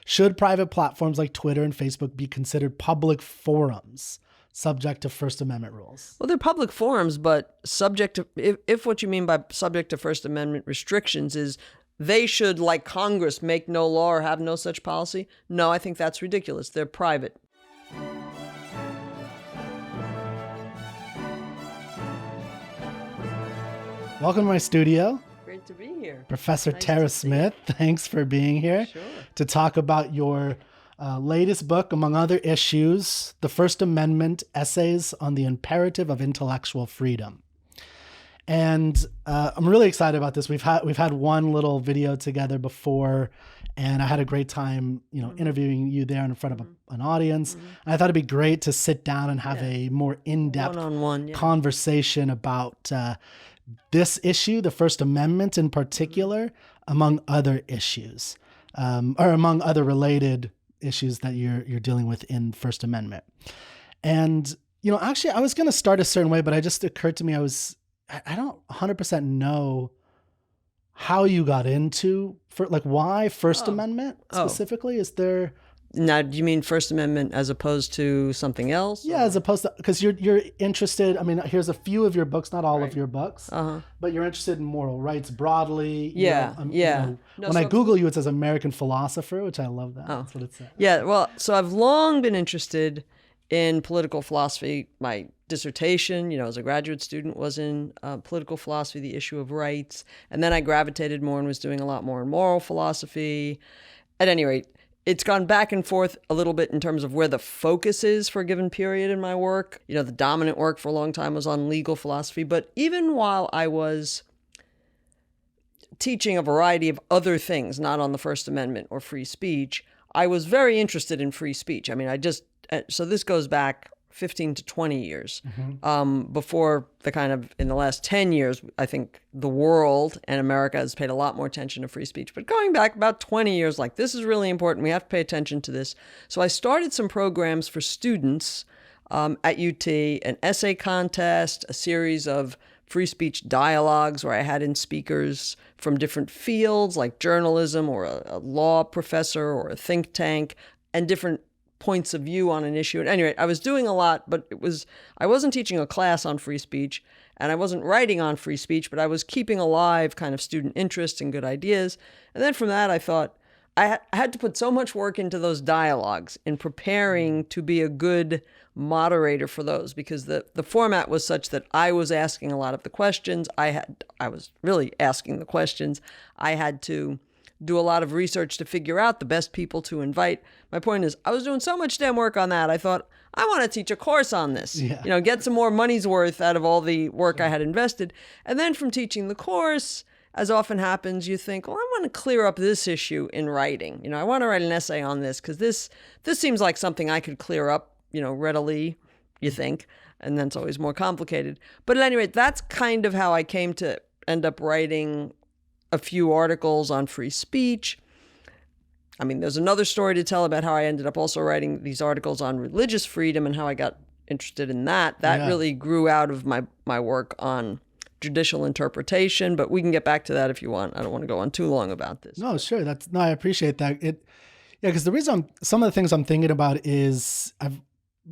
Should private platforms like Twitter and Facebook be considered public forums subject to First Amendment rules? Well, they're public forums, but subject to, if what you mean by subject to First Amendment restrictions is they should, like Congress, make no law or have no such policy. No, I think that's ridiculous. They're private. Welcome to my studio. Great to be here. Professor Tara Smith, thanks for being here to talk about your latest book, among other issues, The First Amendment, Essays on the Imperative of Intellectual Freedom. And I'm really excited about this. We've had one little video together before, and I had a great time, interviewing you there in front of an audience. And I thought it'd be great to sit down and have a more in-depth one-on-one conversation about this issue, the First Amendment in particular, among other issues, or among other related issues that you're dealing with in First Amendment. And, actually I was going to start a certain way, but it just occurred to me, I don't 100% know how you got into, why First Amendment specifically? Is there... Now, do you mean First Amendment as opposed to something else? Yeah, as opposed to, because you're interested, here's a few of your books, not all of your books, but you're interested in moral rights broadly. When I Google you, it says American philosopher, which I love that. That's what it says. Yeah, well, so I've long been interested in political philosophy. My dissertation, as a graduate student, was in political philosophy, the issue of rights. And then I gravitated more and was doing a lot more in moral philosophy. At any rate, it's gone back and forth a little bit in terms of where the focus is for a given period in my work. The dominant work for a long time was on legal philosophy. But even while I was teaching a variety of other things, not on the First Amendment or free speech, I was very interested in free speech. So this goes back 15 to 20 years before in the last 10 years, I think the world and America has paid a lot more attention to free speech. But going back about 20 years, this is really important. We have to pay attention to this. So I started some programs for students at UT, an essay contest, a series of free speech dialogues where I had in speakers from different fields like journalism or a law professor or a think tank, and different points of view on an issue. At any rate, I was doing a lot, but I wasn't teaching a class on free speech, and I wasn't writing on free speech, but I was keeping alive kind of student interest and good ideas. And then from that, I thought I had to put so much work into those dialogues in preparing to be a good moderator for those, because the format was such that I was asking a lot of the questions. I was really asking the questions. I had to do a lot of research to figure out the best people to invite. My point is, I was doing so much damn work on that. I thought, I want to teach a course on this, get some more money's worth out of all the work I had invested. And then from teaching the course, as often happens, you think, well, I want to clear up this issue in writing. I want to write an essay on this because this seems like something I could clear up, readily, you think. And then it's always more complicated. But at any rate, that's kind of how I came to end up writing a few articles on free speech. There's another story to tell about how I ended up also writing these articles on religious freedom and how I got interested in that. That really grew out of my work on judicial interpretation, but we can get back to that if you want. I don't want to go on too long about this. No, sure. I appreciate that. Because the reason some of the things I'm thinking about is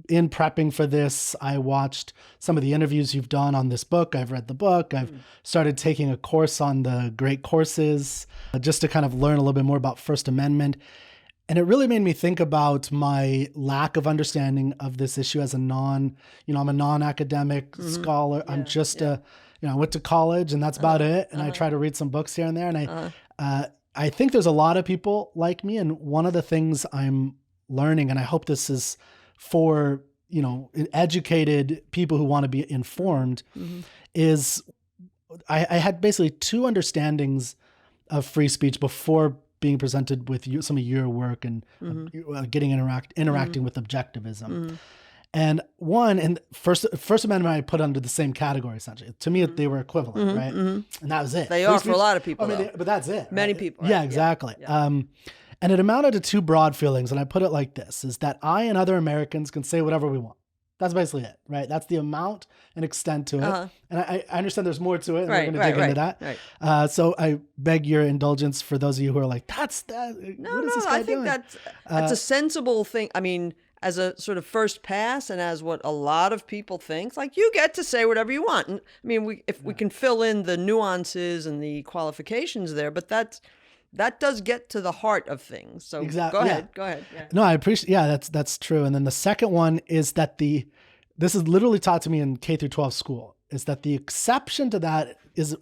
in prepping for this, I watched some of the interviews you've done on this book. I've read the book. I've started taking a course on the great courses just to kind of learn a little bit more about First Amendment. And it really made me think about my lack of understanding of this issue as I'm a non-academic scholar. I'm just I went to college and that's about it. And I try to read some books here and there. And I think there's a lot of people like me. And one of the things I'm learning, and I hope this is for, educated people who want to be informed, is I had basically two understandings of free speech before being presented with some of your work and interacting with objectivism. And one, and First Amendment I put under the same category, essentially. To me, they were equivalent, right? And that was it. They are for a lot of people, but that's it. Many people. Yeah, exactly. Yeah. And it amounted to two broad feelings, and I put it like this, is that I and other Americans can say whatever we want. That's basically it, right? That's the amount and extent to it. Uh-huh. And I understand there's more to it, and we're Right, going to right, dig into that. right. So I beg your indulgence for those of you who are like, what is this guy I think doing? that's a sensible thing. I mean, as a sort of first pass, and as what a lot of people think, like, you get to say whatever you want. And I mean, if we can fill in the nuances and the qualifications there, but that does get to the heart of things. So Exactly. Go ahead. Yeah. No, I appreciate. Yeah, that's true. And then the second one is that this is literally taught to me in K through 12 school, is that the exception to that is,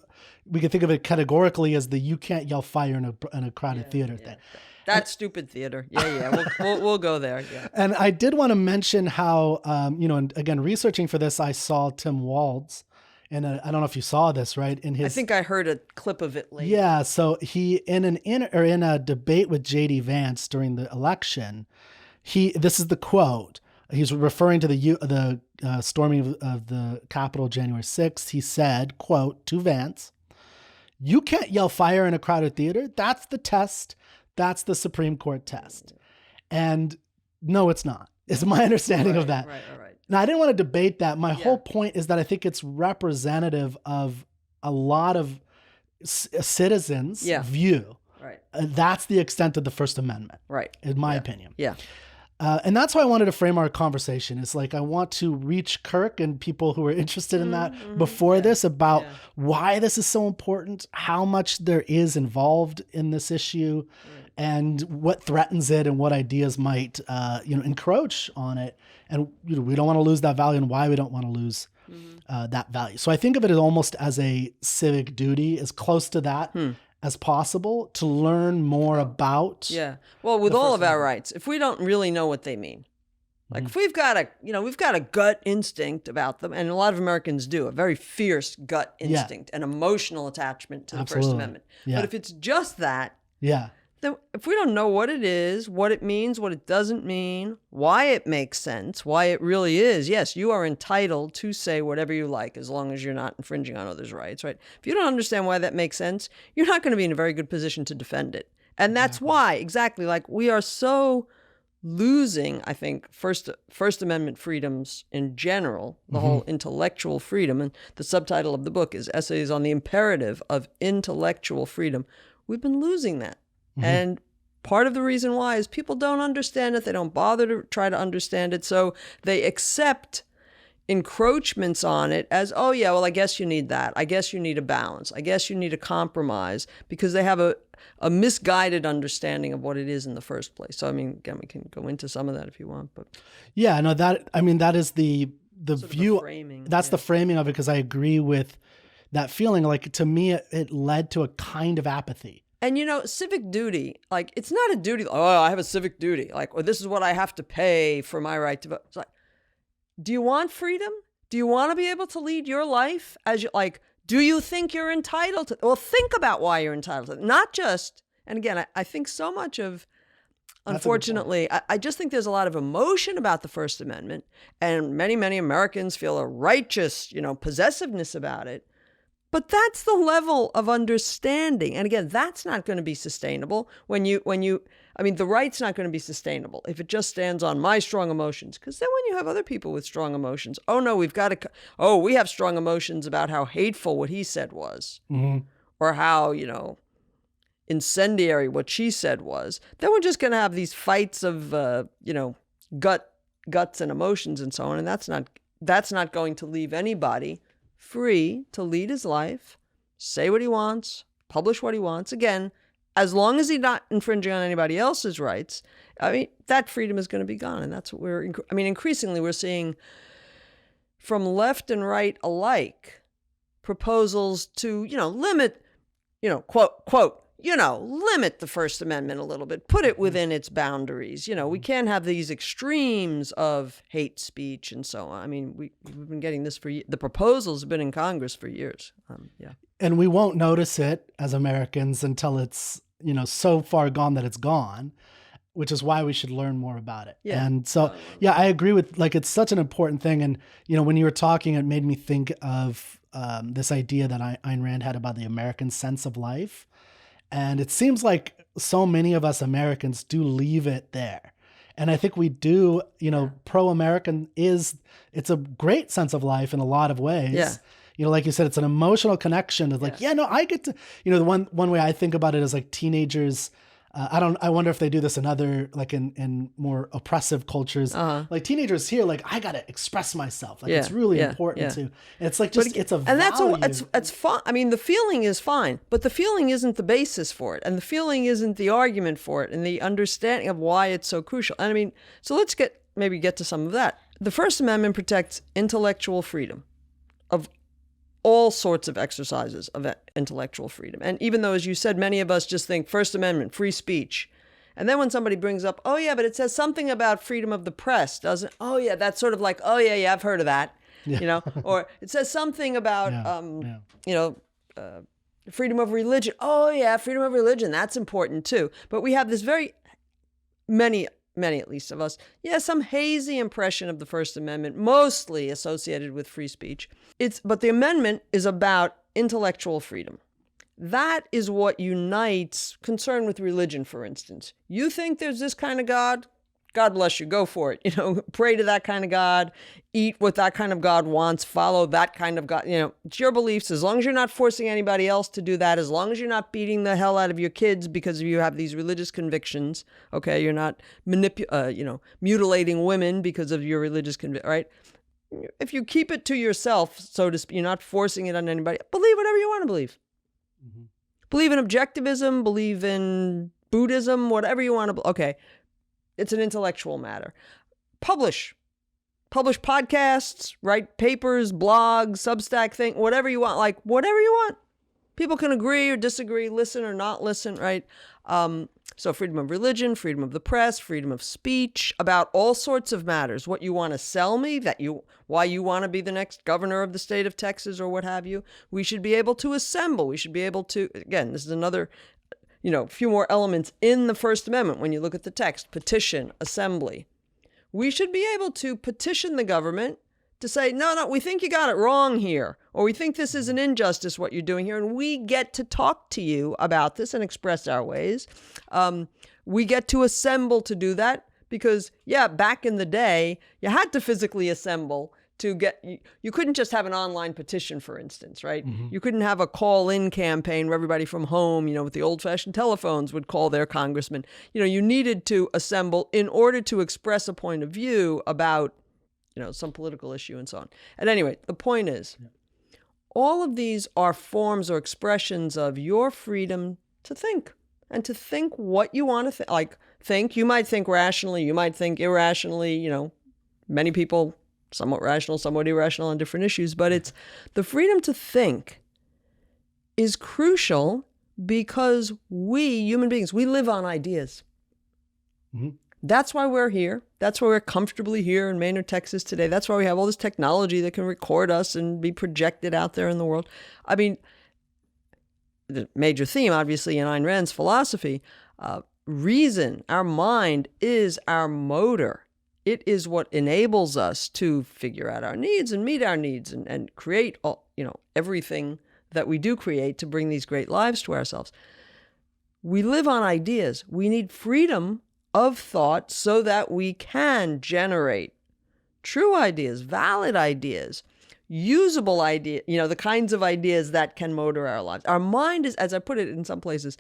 we can think of it categorically as the you can't yell fire in a crowded theater thing. That's stupid theater. Yeah. We'll go there. Yeah. And I did want to mention how, and again, researching for this, I saw Tim Walz, and I don't know if you saw this, right? I think I heard a clip of it later. Yeah. So he, in a debate with J.D. Vance during the election, this is the quote. He's referring to the storming of the Capitol January 6th. He said, quote, to Vance, "You can't yell fire in a crowded theater. That's the test. That's the Supreme Court test." And no, it's not. It's my understanding of that. Right. Now, I didn't want to debate that. My whole point is that I think it's representative of a lot of citizens' view. Right. That's the extent of the First Amendment. Right. In my opinion. Yeah. And that's how I wanted to frame our conversation. It's like, I want to reach Kirk and people who are interested in that before this about why this is so important, how much there is involved in this issue, and what threatens it, and what ideas might, encroach on it. And we don't want to lose that value, and why we don't want to lose that value. So I think of it as almost as a civic duty, as close to that as possible, to learn more about. Yeah. Well, with all of our rights, if we don't really know what they mean, like if we've got a gut instinct about them, and a lot of Americans do, a very fierce gut instinct and emotional attachment to the First Amendment. Yeah. But if it's just that, then if we don't know what it is, what it means, what it doesn't mean, why it makes sense, why it really is, yes, you are entitled to say whatever you like as long as you're not infringing on others' rights, right? If you don't understand why that makes sense, you're not going to be in a very good position to defend it. And that's why, exactly, like, we are so losing, I think, First Amendment freedoms in general, the whole intellectual freedom. And the subtitle of the book is Essays on the Imperative of Intellectual Freedom. We've been losing that. And part of the reason why is people don't understand it. They don't bother to try to understand it. So they accept encroachments on it as, oh, yeah, well, I guess you need that. I guess you need a balance. I guess you need a compromise, because they have a misguided understanding of what it is in the first place. So, I mean, again, we can go into some of that if you want. But yeah, no, that is the view. The framing, that's the framing of it, because I agree with that feeling. Like, to me, it led to a kind of apathy. And, civic duty, like, it's not a duty. Oh, I have a civic duty. Like, or this is what I have to pay for my right to vote. It's like, do you want freedom? Do you want to be able to lead your life as do you think you're entitled to? Well, think about why you're entitled to it. Not just, and again, I think so much of, unfortunately, I just think there's a lot of emotion about the First Amendment, and many, many Americans feel a righteous, possessiveness about it. But that's the level of understanding. And again, that's not going to be sustainable the right's not going to be sustainable if it just stands on my strong emotions. Because then when you have other people with strong emotions, we have strong emotions about how hateful what he said was, or how, incendiary what she said was, then we're just going to have these fights of, guts and emotions and so on. And that's not going to leave anybody free to lead his life, say what he wants, publish what he wants. Again, as long as he's not infringing on anybody else's rights, that freedom is going to be gone. And that's what increasingly we're seeing from left and right alike, proposals to, limit, quote, limit the First Amendment a little bit, put it within its boundaries. We can't have these extremes of hate speech and so on. We've been getting this the proposals have been in Congress for years. And we won't notice it as Americans until it's, so far gone that it's gone, which is why we should learn more about it. Yeah. And so, I agree with, it's such an important thing. And, when you were talking, it made me think of this idea that Ayn Rand had about the American sense of life. And it seems like so many of us Americans do leave it there. And I think we do, pro-American it's a great sense of life in a lot of ways. Yeah. Like you said, it's an emotional connection of like, I get to, the one way I think about it is like teenagers. I wonder if they do this in other, like in more oppressive cultures, like teenagers here, like I got to express myself. Like it's really important to, and it's like, just, it's a value. And it's fine. I mean, the feeling is fine, but the feeling isn't the basis for it. And the feeling isn't the argument for it and the understanding of why it's so crucial. And I mean, so let's get to some of that. The First Amendment protects intellectual freedom of all sorts of exercises of intellectual freedom. And even though, as you said, many of us just think First Amendment, free speech. And then when somebody brings up, oh yeah, but it says something about freedom of the press, doesn't it? Oh yeah, that's sort of like, oh yeah, I've heard of that, or it says something about, freedom of religion. Oh yeah, freedom of religion, that's important too. But we have this many at least of us, some hazy impression of the First Amendment, mostly associated with free speech. But the amendment is about intellectual freedom. That is what unites concern with religion, for instance. You think there's this kind of God? God bless you, go for it. Pray to that kind of God, eat what that kind of God wants, follow that kind of God. It's your beliefs. As long as you're not forcing anybody else to do that, as long as you're not beating the hell out of your kids because you have these religious convictions, okay? You're not mutilating women because of your religious conviction, right? If you keep it to yourself, so to speak, you're not forcing it on anybody. Believe whatever you want to believe. Mm-hmm. Believe in objectivism, believe in Buddhism, whatever you want to believe. Okay. It's an intellectual matter. Publish podcasts, write papers, blogs, Substack thing, whatever you want, like whatever you want. People can agree or disagree, listen or not listen, right? So freedom of religion, freedom of the press, freedom of speech, about all sorts of matters. What you want to sell me, why you want to be the next governor of the state of Texas or what have you. We should be able to assemble. We should be able to, again, this is another few more elements in the First Amendment when you look at the text: petition, assembly. We should be able to petition the government to say, no, we think you got it wrong here, or we think this is an injustice, what you're doing here, and we get to talk to you about this and express our ways. We get to assemble to do that because, back in the day, you had to physically assemble to get, you couldn't just have an online petition, for instance, right? Mm-hmm. You couldn't have a call-in campaign where everybody from home, with the old-fashioned telephones would call their congressman. You needed to assemble in order to express a point of view about, some political issue and so on. And anyway, the point is, all of these are forms or expressions of your freedom to think and to think what you want to think. You might think rationally, you might think irrationally, many people somewhat rational, somewhat irrational on different issues, but it's the freedom to think is crucial because we, human beings, we live on ideas. Mm-hmm. That's why we're here. That's why we're comfortably here in Maynard, Texas today. That's why we have all this technology that can record us and be projected out there in the world. I mean, the major theme, obviously, in Ayn Rand's philosophy, reason, our mind is our motor. It is what enables us to figure out our needs and meet our needs and create all, everything that we do create to bring these great lives to ourselves. We live on ideas. We need freedom of thought so that we can generate true ideas, valid ideas, usable ideas, the kinds of ideas that can motor our lives. Our mind is, as I put it in some places,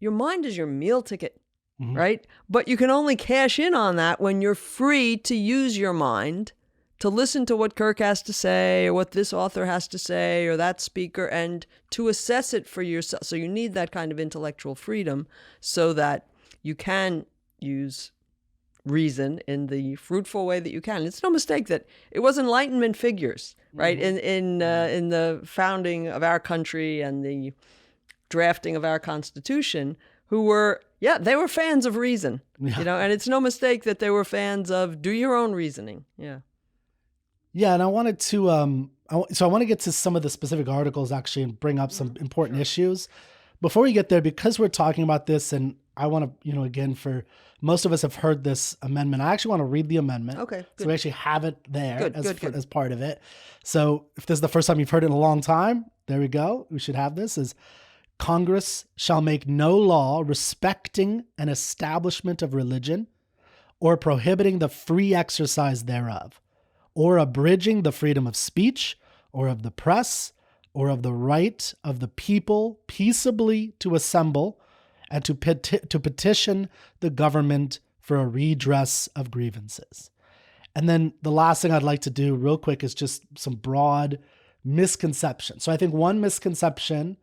your mind is your meal ticket. Mm-hmm. Right? But you can only cash in on that when you're free to use your mind to listen to what Kirk has to say or what this author has to say or that speaker and to assess it for yourself. So you need that kind of intellectual freedom so that you can use reason in the fruitful way that you can. It's no mistake that it was Enlightenment figures, right? Mm-hmm. In the founding of our country and the drafting of our Constitution who were, they were fans of reason, and it's no mistake that they were fans of do your own reasoning. Yeah. Yeah. And I wanted to, I want to get to some of the specific articles actually and bring up some important issues. Before we get there, because we're talking about this and I want to, again, for most of us have heard this amendment, I actually want to read the amendment. Okay. Good. So we actually have it there as part of it. So if this is the first time you've heard it in a long time, there we go. We should have this as Congress shall make no law respecting an establishment of religion or prohibiting the free exercise thereof, or abridging the freedom of speech, or of the press, or of the right of the people peaceably to assemble and to petition the government for a redress of grievances. And then the last thing I'd like to do real quick is just some broad misconceptions. So I think one misconception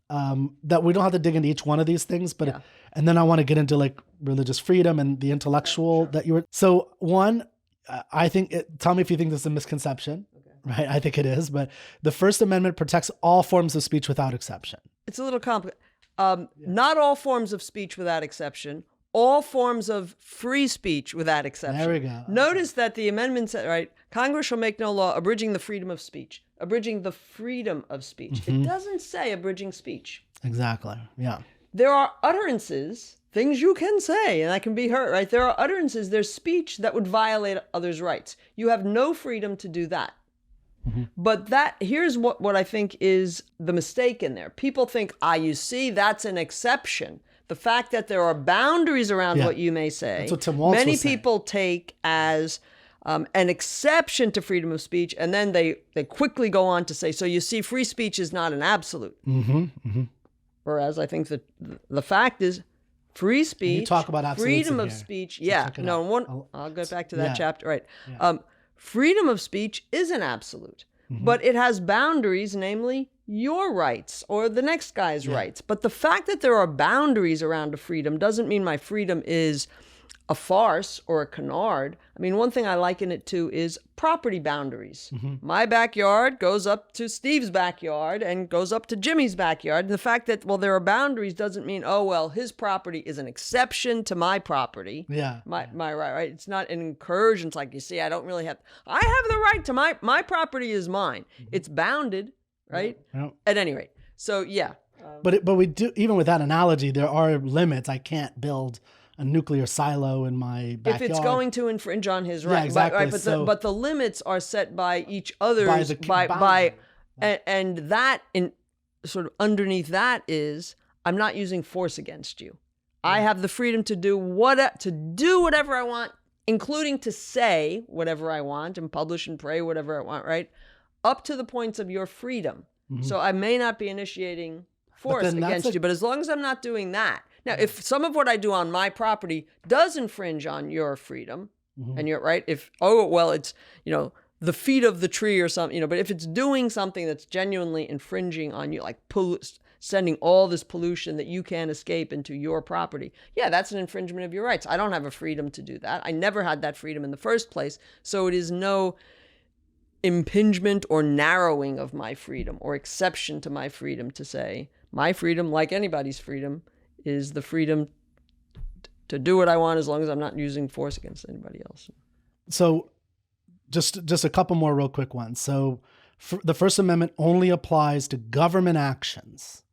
that we don't have to dig into each one of these things, but and then I want to get into like religious freedom and the intellectual that you were. So one, I think, tell me if you think this is a misconception, right? I think it is, but the First Amendment protects all forms of speech without exception. It's a little complicated. Not all forms of speech without exception. All forms of free speech without exception. There we go. Notice that the amendment said, right, Congress shall make no law abridging the freedom of speech. Abridging the freedom of speech. It doesn't say abridging speech. Exactly. Yeah. There are utterances, things you can say, and that can be heard, right? There are utterances, there's speech that would violate others' rights. You have no freedom to do that. But here's what I think is the mistake in there. People think, you see, that's an exception. The fact that there are boundaries around what you may say, that's what Tim Walz many was saying. people take as an exception to freedom of speech, and then they quickly go on to say, so you see, free speech is not an absolute. Whereas I think that the fact is, free speech, you talk about freedom of here. speech, So I'll get back to that chapter, right. Freedom of speech is an absolute, but it has boundaries, namely your rights or the next guy's rights. But the fact that there are boundaries around a freedom doesn't mean my freedom is a farce or a canard. I mean, one thing I liken it to is property boundaries. My backyard goes up to Steve's backyard and goes up to Jimmy's backyard. And the fact that, there are boundaries doesn't mean, his property is an exception to my property. My right. It's not an incursion. It's like, you see, I have the right to my property is mine. It's bounded, right? At any rate. So, But we do, even with that analogy, there are limits. I can't build a nuclear silo in my backyard. If it's going to infringe on his right. Exactly. But the limits are set by each other's, and that in sort of underneath that is, I'm not using force against you. I have the freedom to do whatever I want, including to say whatever I want and publish and pray whatever I want, right? Up to the points of your freedom. So I may not be initiating force against you, but as long as I'm not doing that. Now, if some of what I do on my property does infringe on your freedom, and you're right, it's, the feet of the tree or something, but if it's doing something that's genuinely infringing on you, like sending all this pollution that you can't escape into your property, that's an infringement of your rights. I don't have a freedom to do that. I never had that freedom in the first place. So it is no impingement or narrowing of my freedom or exception to my freedom to say my freedom, like anybody's freedom, is the freedom to do what I want as long as I'm not using force against anybody else. So just a couple more real quick ones. So the First Amendment only applies to government actions,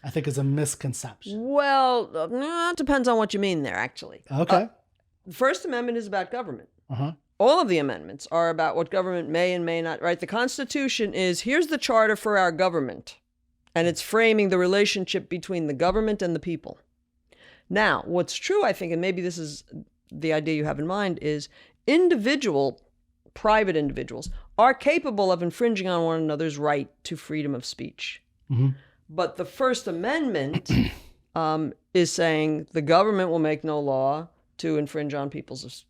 I think is a misconception. Well, it depends on what you mean there, actually. Okay. The First Amendment is about government. All of the amendments are about what government may and may not, right? The Constitution is, here's the charter for our government. And it's framing the relationship between the government and the people. Now, what's true, I think, and maybe this is the idea you have in mind, is private individuals are capable of infringing on one another's right to freedom of speech. But the First Amendment is saying the government will make no law to infringe on people's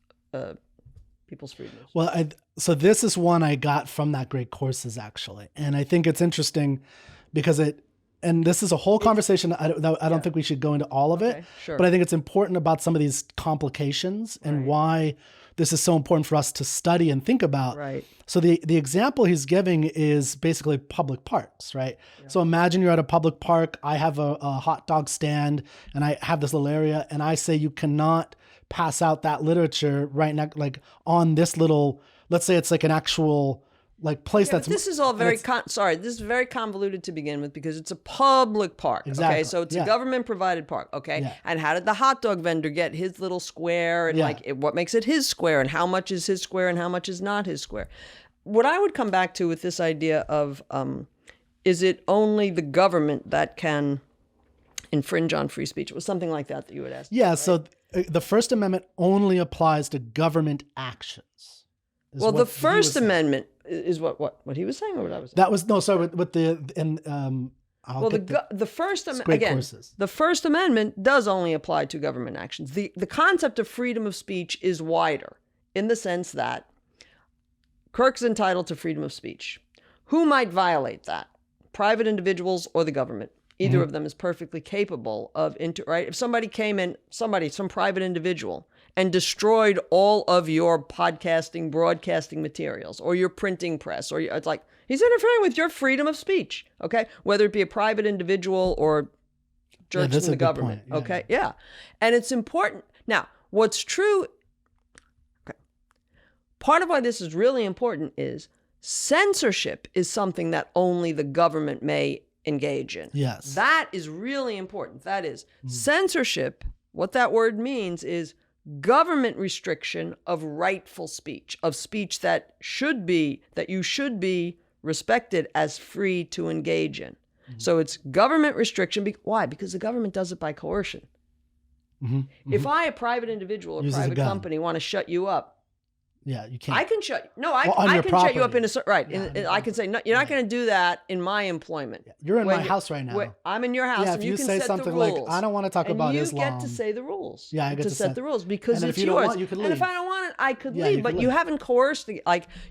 freedoms. Well, so this is one I got from that great courses, actually. And I think it's interesting because and this is a whole conversation. I don't think we should go into all of it, sure. But I think it's important about some of these complications and why this is so important for us to study and think about. Right. So the example he's giving is basically public parks, right? So imagine you're at a public park. I have a hot dog stand and I have this little area and I say you cannot pass out that literature right now, like on this little, let's say it's like an actual place that's. This is all very this is very convoluted to begin with because it's a public park. Exactly. Okay, so it's a government provided park. Okay, and how did the hot dog vendor get his little square and what makes it his square and how much is his square and how much is not his square? What I would come back to with this idea of is it only the government that can infringe on free speech? It was something like that you would ask. Yeah. Right? So the First Amendment only applies to government actions. Well, the First Amendment is what he was saying, or what I was saying? That was, no, sorry, with the, and well, the First Amendment, again, the First Amendment does only apply to government actions. The concept of freedom of speech is wider in the sense that Kirk's entitled to freedom of speech. Who might violate that? Private individuals or the government? Either of them is perfectly capable of, right? If somebody came in, some private individual, and destroyed all of your podcasting, broadcasting materials, or your printing press, or it's like, he's interfering with your freedom of speech, okay? Whether it be a private individual or church and the government, okay? Yeah. And it's important. Now, what's true, okay, part of why this is really important is censorship is something that only the government may engage in. Yes. That is really important. That is censorship. What that word means is government restriction of rightful speech, of speech that you should be respected as free to engage in. So it's government restriction. Why? Because the government does it by coercion. If I, a private individual or private company, want to shut you up, yeah, you can't. I can shut. No, I can shut you up in a right. Yeah, I can say no. You're not going to do that in my employment. Yeah. You're in my house right now. I'm in your house, and you can say set something the rules. like, "I don't want to talk about Islam," you get to say the rules. Yeah, I get to set the rules because it's yours. Don't want, you can leave. And if I don't want it, I could leave. But you haven't coerced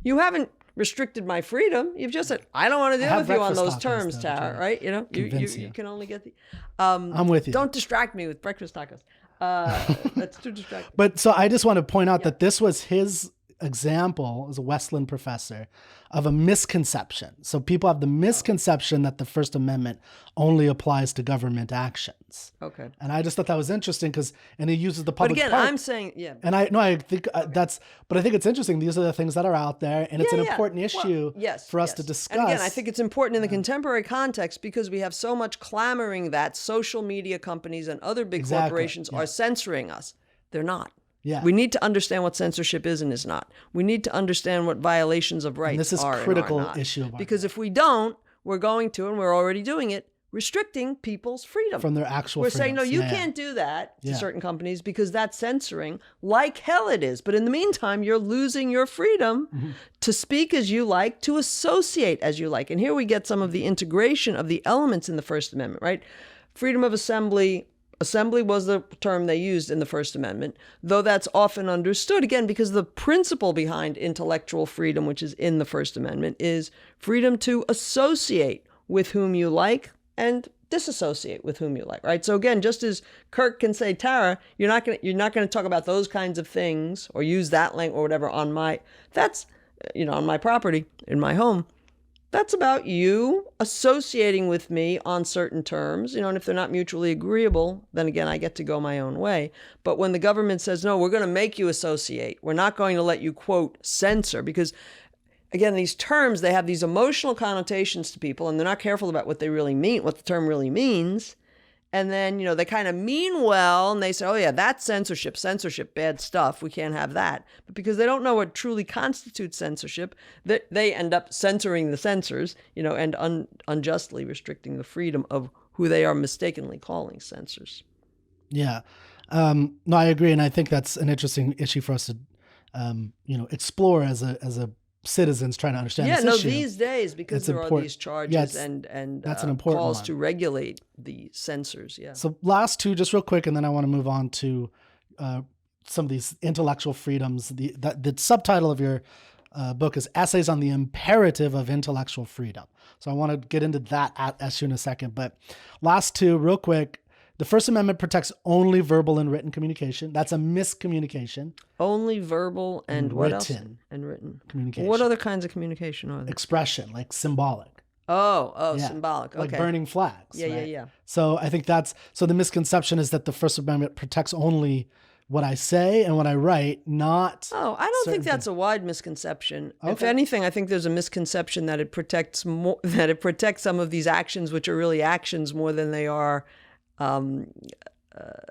you haven't restricted my freedom. You've just said, "I don't want to deal with you on those terms, Tara." Right? You know, you can only get the. I'm with you. Don't distract me with breakfast tacos. That's too distracting. But so I just want to point out that this was his example as a Wesleyan professor of a misconception. So people have the misconception that the First Amendment only applies to government actions. Okay. And I just thought that was interesting and he uses the public But again, I'm saying, yeah. And I think but I think it's interesting. These are the things that are out there, and it's an important issue for us to discuss. And again, I think it's important in the contemporary context because we have so much clamoring that social media companies and other big corporations are censoring us. They're not. Yeah. We need to understand what censorship is and is not. We need to understand what violations of rights are and this is a critical issue. Because if we don't, we're going to, and we're already doing it, restricting people's freedom. From their actual We're saying, no, you can't do that to certain companies because that's censoring like hell it is. But in the meantime, you're losing your freedom to speak as you like, to associate as you like. And here we get some of the integration of the elements in the First Amendment, right? Freedom of assembly. Assembly was the term they used in the First Amendment, though that's often understood, again, because the principle behind intellectual freedom, which is in the First Amendment, is freedom to associate with whom you like and disassociate with whom you like, right? So again, just as Kirk can say, Tara, you're not going to talk about those kinds of things or use that language or whatever on my property, in my home. That's about you associating with me on certain terms, and if they're not mutually agreeable, then again, I get to go my own way. But when the government says, no, we're going to make you associate, we're not going to let you, quote, censor, because again, these terms, they have these emotional connotations to people, and they're not careful about what they really mean, what the term really means. And then, they kind of mean well, and they say, oh yeah, that's censorship, bad stuff. We can't have that. But because they don't know what truly constitutes censorship, they end up censoring the censors, and unjustly restricting the freedom of who they are mistakenly calling censors. Yeah. No, I agree. And I think that's an interesting issue for us to, explore as a citizens trying to understand this issue. These days, because there are these charges and that's an important calls one to regulate the censors. Yeah. So last two, just real quick, and then I want to move on to some of these intellectual freedoms. The subtitle of your book is Essays on the Imperative of Intellectual Freedom. So I want to get into that issue in a second. But last two, real quick. The First Amendment protects only verbal and written communication. That's a miscommunication. Only verbal and what else? And written. Communication. What other kinds of communication are there? Expression, like symbolic. Oh, yeah. Symbolic. Okay. Like burning flags. Yeah, right? yeah. So I think so the misconception is that the First Amendment protects only what I say and what I write, not. Oh, I don't think that's a wide misconception. Okay. If anything, I think there's a misconception that it protects some of these actions, which are really actions more than they are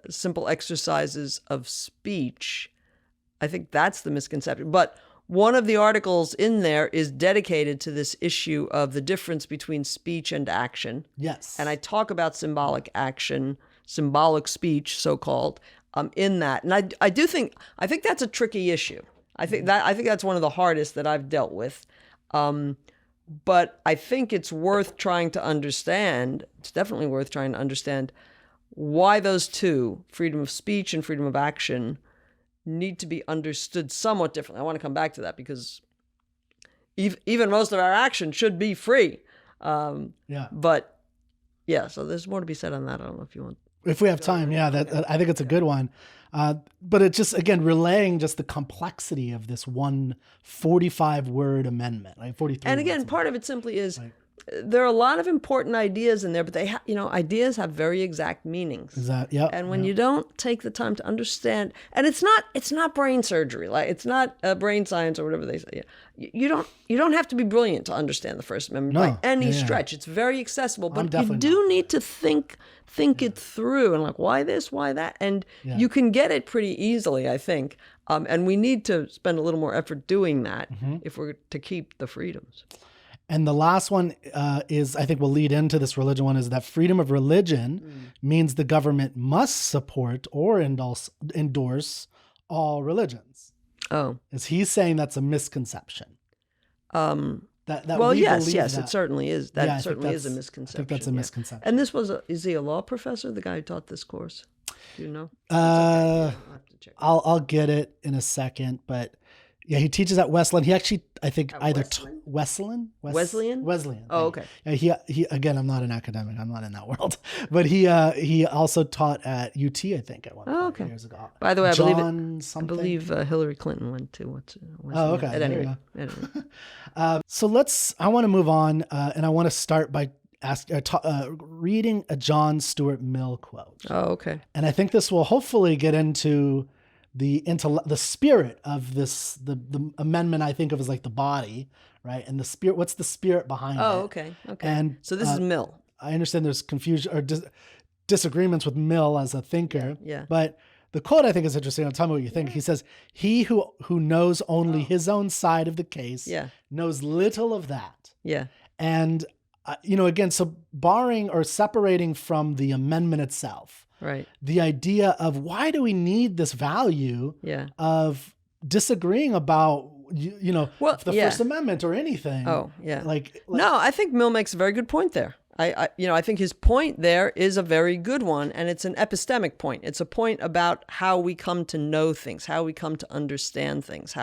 simple exercises of speech. I think that's the misconception. But one of the articles in there is dedicated to this issue of the difference between speech and action. Yes. And I talk about symbolic action, symbolic speech, so-called. in that. And I think that's a tricky issue. I think that's one of the hardest that I've dealt with. But I think it's worth trying to understand. It's definitely worth trying to understand why those two, freedom of speech and freedom of action, need to be understood somewhat differently. I want to come back to that because even most of our action should be free. But yeah, so there's more to be said on that. I don't know if you want. If we have time, that I think it's a good one. But it just, again, relaying just the complexity of this one 45-word amendment, like 43. And again, part of it simply is there are a lot of important ideas in there, but they ideas have very exact meanings. And when you don't take the time to understand, and it's not brain surgery, like it's not brain science or whatever they say. You don't have to be brilliant to understand the First Amendment by any stretch. It's very accessible, but you do need to think it through and like, why this, why that? And you can get it pretty easily, I think. And we need to spend a little more effort doing that if we're to keep the freedoms. And the last one is, I think will lead into this religion one, is that freedom of religion means the government must support or endorse all religions. Oh. Is he saying that's a misconception? Yes, it certainly is. That certainly is a misconception. I think that's a misconception. And this is he a law professor, the guy who taught this course? Do you know? I'll get it in a second, but yeah, he teaches at Wesleyan. He actually, I think, either Wesleyan. Oh, okay. Yeah, he again. I'm not an academic. I'm not in that world. But he also taught at UT, I think, at one point years ago. By the way, I believe Hillary Clinton went to Wesleyan. Oh, okay. At any rate. So I want to move on, and I want to start by reading a John Stuart Mill quote. Oh, okay. And I think this will hopefully get into the spirit of this, the amendment I think of as like the body, right? And the spirit, what's the spirit behind it? Oh, okay. And so this is Mill. I understand there's confusion or disagreements with Mill as a thinker. Yeah. But the quote I think is interesting. Tell me what you think. He says, "He who knows only his own side of the case knows little of that." Yeah. And, again, so barring or separating from the amendment itself, right, the idea of why do we need this value of disagreeing about, the First Amendment or anything. Oh, yeah. Like no, I think Mill makes a very good point there. I think his point there is a very good one, and it's an epistemic point. It's a point about how we come to know things, how we come to understand things,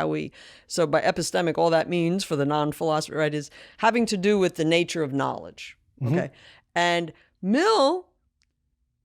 so by epistemic, all that means for the non-philosopher, right, is having to do with the nature of knowledge. Okay. And Mill,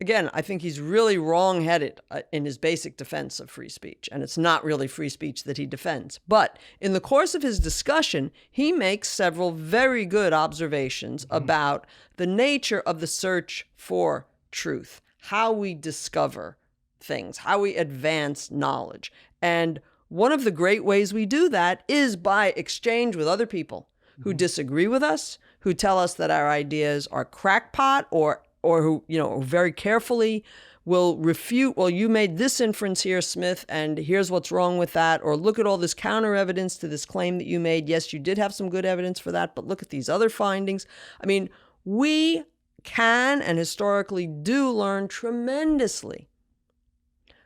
again, I think he's really wrong-headed in his basic defense of free speech, and it's not really free speech that he defends. But in the course of his discussion, he makes several very good observations about the nature of the search for truth, how we discover things, how we advance knowledge. And one of the great ways we do that is by exchange with other people who disagree with us, who tell us that our ideas are crackpot, or who, very carefully will refute, well, you made this inference here, Smith, and here's what's wrong with that. Or look at all this counter evidence to this claim that you made. Yes, you did have some good evidence for that, but look at these other findings. I mean, we can and historically do learn tremendously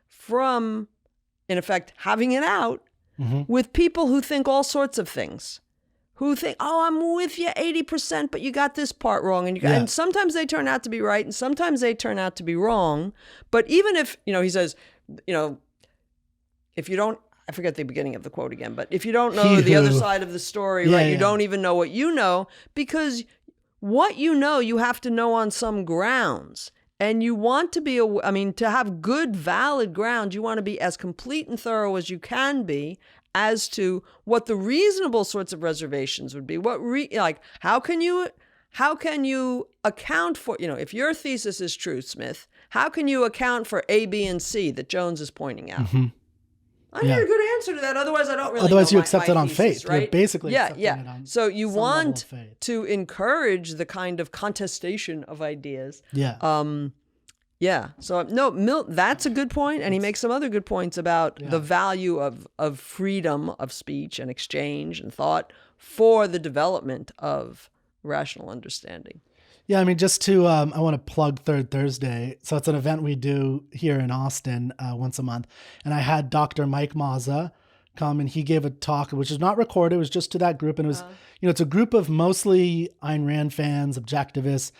from, in effect, having it out with people who think all sorts of things. Who think, oh, I'm with you 80%, but you got this part wrong. And sometimes they turn out to be right, and sometimes they turn out to be wrong. But even if, he says, if you don't, I forget the beginning of the quote again, but if you don't know the other side of the story, right, you don't even know what you know, because what you know, you have to know on some grounds. And you want to be, to have good, valid grounds, you want to be as complete and thorough as you can be as to what the reasonable sorts of reservations would be. How can you account for, if your thesis is true, Smith, how can you account for A, B, and C that Jones is pointing out? I need a good answer to that. Otherwise, I don't really Otherwise, know you accept it on thesis, faith. Right? You're basically accepting it on So you some want level of faith. to encourage the kind of contestation of ideas. So no, Mill, that's a good point, and he makes some other good points about the value of freedom of speech and exchange and thought for the development of rational understanding. Yeah, I mean, just to, I want to plug Third Thursday. So it's an event we do here in Austin once a month. And I had Dr. Mike Mazza come and he gave a talk, which is not recorded. It was just to that group. And it was, it's a group of mostly Ayn Rand fans, objectivists.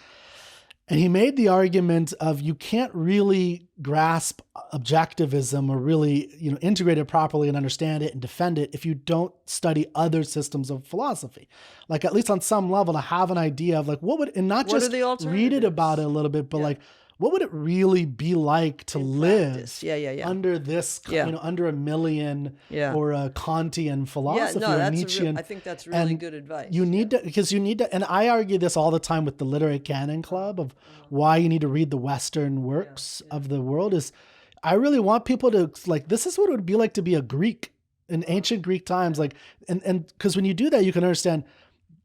And he made the argument of you can't really grasp objectivism or really, integrate it properly and understand it and defend it if you don't study other systems of philosophy. Like at least on some level to have an idea of like and not What just are the alternatives? read it about it a little bit, but like what would it really be like to live under this, under a Millian or a Kantian philosophy or a Nietzschean? I think that's really good advice. You need to, and I argue this all the time with the Literary Canon Club of why you need to read the Western works of the world is I really want people to like, this is what it would be like to be a Greek in ancient Greek times. Like, and because when you do that, you can understand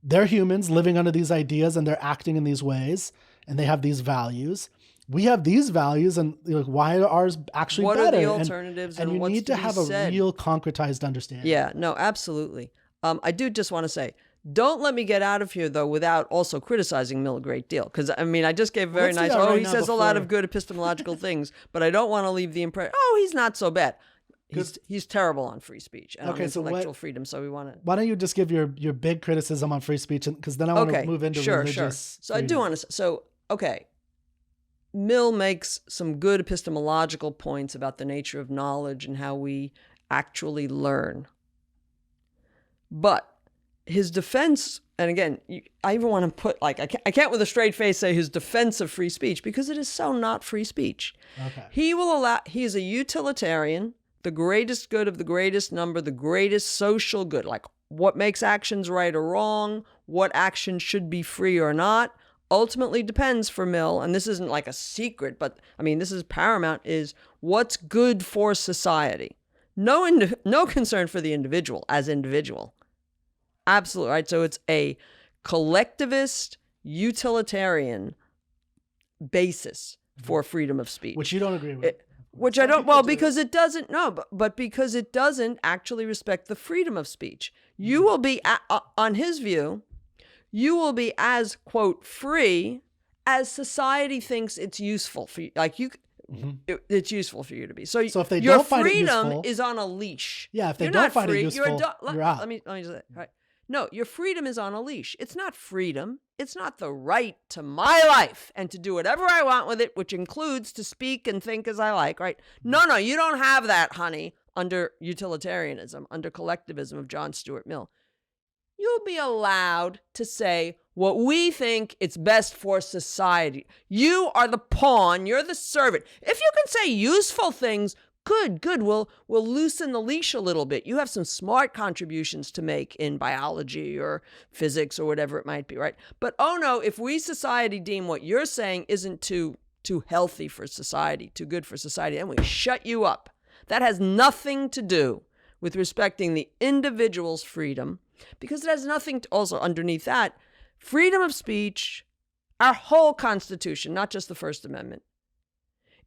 they're humans living under these ideas and they're acting in these ways and they have these values. We have these values, and why are ours actually better? What are the alternatives? And you what's need to have a real concretized understanding. Yeah, no, absolutely. I do just want to say, don't let me get out of here, though, without also criticizing Mill a great deal. Because, I mean, I just gave a very nice, he says a lot of good epistemological things, but I don't want to leave the impression, he's not so bad. He's terrible on free speech and on intellectual freedom, so we want to... Why don't you just give your big criticism on free speech, because then I want to move into religious So freedom. I do want to... Mill makes some good epistemological points about the nature of knowledge and how we actually learn. But his defense, and again, I even want to put, I can't with a straight face say his defense of free speech, because it is so not free speech. Okay. He is a utilitarian, the greatest good of the greatest number, the greatest social good, like what makes actions right or wrong, what actions should be free or not, ultimately depends for Mill, and this isn't like a secret, but I mean, this is paramount, is what's good for society. No concern for the individual as individual. Absolutely, right? So it's a collectivist, utilitarian basis for freedom of speech. Which you don't agree with. Which I don't, because it doesn't, but because it doesn't actually respect the freedom of speech. You will be, on his view, you will be as, quote, free as society thinks it's useful for you. Like it's useful for you to be. So if they don't find it useful, your freedom is on a leash. Yeah, if they don't find it useful, you're out. Let me just say, right. No, your freedom is on a leash. It's not freedom. It's not the right to my life and to do whatever I want with it, which includes to speak and think as I like, right? No, you don't have that, honey, under utilitarianism, under collectivism of John Stuart Mill. You'll be allowed to say what we think it's best for society. You are the pawn. You're the servant. If you can say useful things, good. We'll loosen the leash a little bit. You have some smart contributions to make in biology or physics or whatever it might be, right? But no, if we society deem what you're saying isn't too healthy for society, too good for society, then we shut you up. That has nothing to do with respecting the individual's freedom, because it has nothing to also underneath that, freedom of speech, our whole Constitution, not just the First Amendment.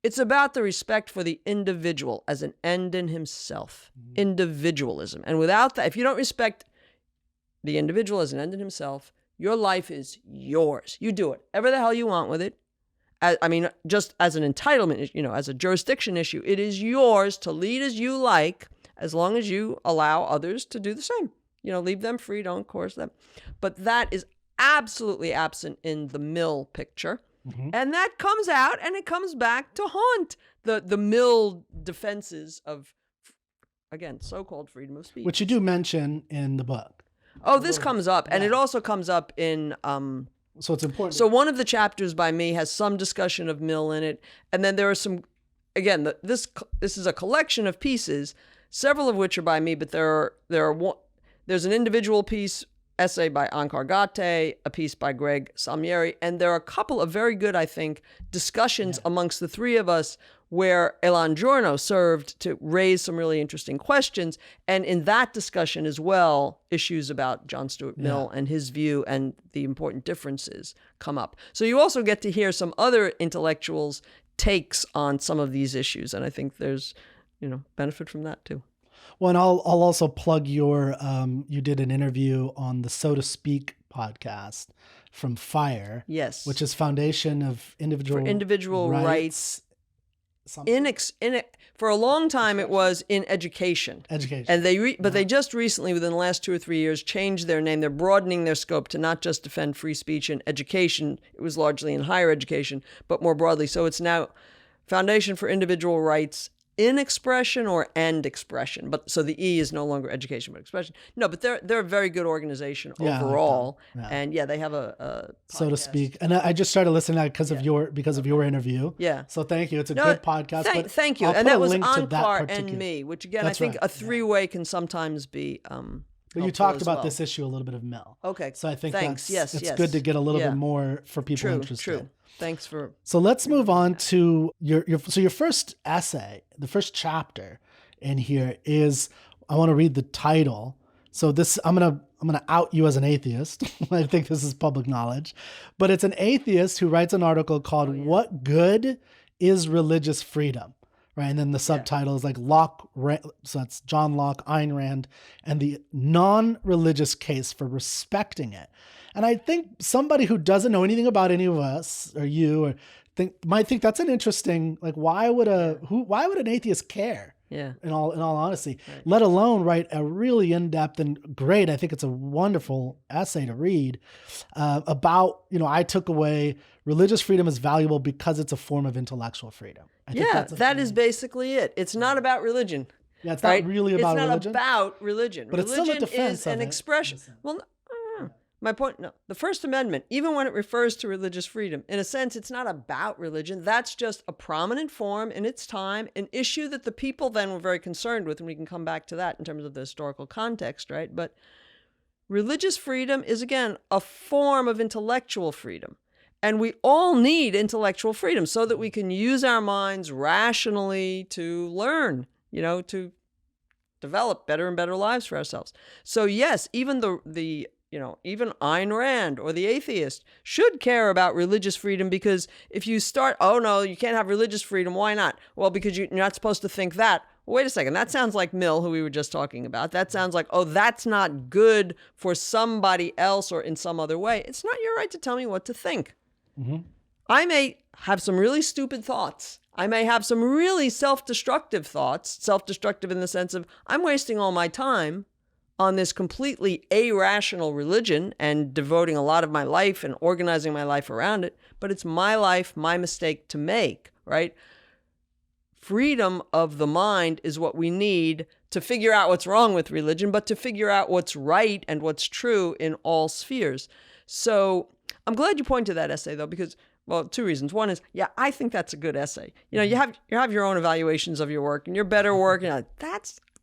It's about the respect for the individual as an end in himself, individualism. And without that, if you don't respect the individual as an end in himself, your life is yours. You do whatever the hell you want with it. I mean, just as an entitlement, as a jurisdiction issue, it is yours to lead as you like, as long as you allow others to do the same. Leave them free, don't coerce them. But that is absolutely absent in the Mill picture. Mm-hmm. And that comes out and it comes back to haunt the Mill defenses of, again, so-called freedom of speech. Which you do mention in the book. Oh, this comes up. And it also comes up in... so it's important. So one of the chapters by me has some discussion of Mill in it. And then there are some... Again, this is a collection of pieces, several of which are by me, but there's an individual piece, essay by Ankar Gate, a piece by Greg Salmieri, and there are a couple of very good, I think, discussions amongst the three of us where Elan Giorno served to raise some really interesting questions. And in that discussion as well, issues about John Stuart Mill and his view and the important differences come up. So you also get to hear some other intellectuals' takes on some of these issues. And I think there's, benefit from that too. Well, and I'll also plug your, you did an interview on the So to Speak podcast from FIRE. Yes. Which is Foundation of Individual Rights. For a long time, it was in education. And they just recently, within the last 2 or 3 years, changed their name. They're broadening their scope to not just defend free speech in education. It was largely in higher education, but more broadly. So it's now Foundation for Individual Rights in expression or and expression. But so the E is no longer education, but expression. No, but they're a very good organization overall. And they have a so to speak. And I just started listening to that because of your interview. Yeah. So thank you. It's a good podcast. Thank you. And that was Encore and me, which again, I think a three-way can sometimes be but you talked about this issue a little bit of Mel. Okay. So I think it's good to get a little bit more for people interested. True. Thanks for. So let's move on to your first essay, the first chapter in here is, I want to read the title. So this, I'm gonna out you as an atheist. I think this is public knowledge, but it's an atheist who writes an article called "What Good is Religious Freedom?" Right, and then the subtitle is like so that's John Locke, Ayn Rand, and the non-religious case for respecting it. And I think somebody who doesn't know anything about any of us or you might think that's an interesting, like, why would an atheist care? Yeah. In all honesty, let alone write a really in-depth and great, I think it's a wonderful essay to read about, I took away religious freedom is valuable because it's a form of intellectual freedom. That is basically it. It's not about religion. Yeah, it's not really about religion. It's not about religion. But religion it's still a defense is an expression. Well, my point, no. The First Amendment, even when it refers to religious freedom, in a sense, it's not about religion. That's just a prominent form in its time, an issue that the people then were very concerned with, and we can come back to that in terms of the historical context, right? But religious freedom is, again, a form of intellectual freedom. And we all need intellectual freedom so that we can use our minds rationally to learn, to develop better and better lives for ourselves. So yes, even even Ayn Rand or the atheist should care about religious freedom, because if you start, oh no, you can't have religious freedom, why not? Well, because you're not supposed to think that. Well, wait a second, that sounds like Mill, who we were just talking about. That sounds like, oh, that's not good for somebody else or in some other way. It's not your right to tell me what to think. Mm-hmm. I may have some really stupid thoughts. I may have some really self-destructive thoughts, self-destructive in the sense of I'm wasting all my time on this completely irrational religion and devoting a lot of my life and organizing my life around it, but it's my life, my mistake to make, right? Freedom of the mind is what we need to figure out what's wrong with religion, but to figure out what's right and what's true in all spheres. So I'm glad you point to that essay, though, because, well, two reasons. One is, I think that's a good essay. You have your own evaluations of your work and your better work, and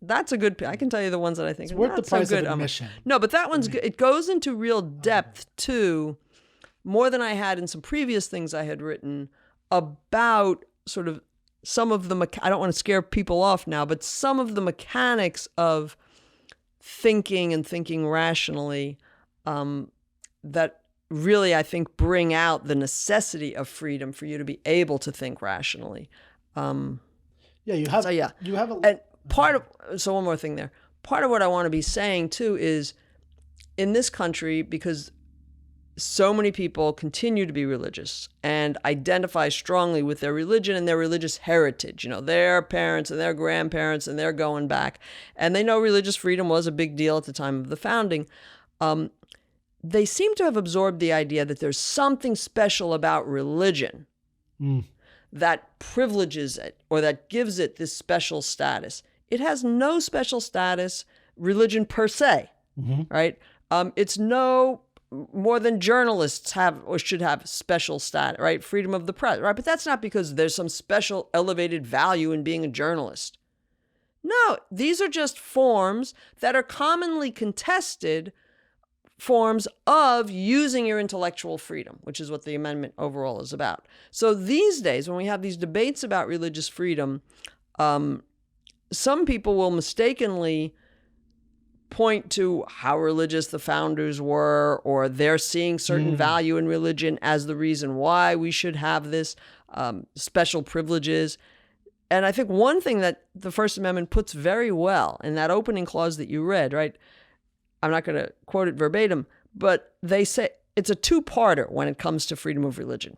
that's a good. I can tell you the ones that I think it's worth the price of admission. No, but that one's good. It goes into real depth too, more than I had in some previous things I had written about sort of some of the. I don't want to scare people off now, but some of the mechanics of thinking and thinking rationally that really, I think, bring out the necessity of freedom for you to be able to think rationally. You have. So one more thing there. Part of what I want to be saying too is, in this country, because so many people continue to be religious and identify strongly with their religion and their religious heritage, their parents and their grandparents, and they're going back, and they know religious freedom was a big deal at the time of the founding. They seem to have absorbed the idea that there's something special about religion that privileges it or that gives it this special status. It has no special status, religion per se, right? It's no more than journalists have or should have special status, right? Freedom of the press, right? But that's not because there's some special elevated value in being a journalist. No, these are just forms that are commonly contested forms of using your intellectual freedom, which is what the amendment overall is about. So these days, when we have these debates about religious freedom, some people will mistakenly point to how religious the founders were, or they're seeing certain value in religion as the reason why we should have this special privileges. And I think one thing that the First Amendment puts very well in that opening clause that you read, right? I'm not going to quote it verbatim, But they say it's a two-parter when it comes to freedom of religion.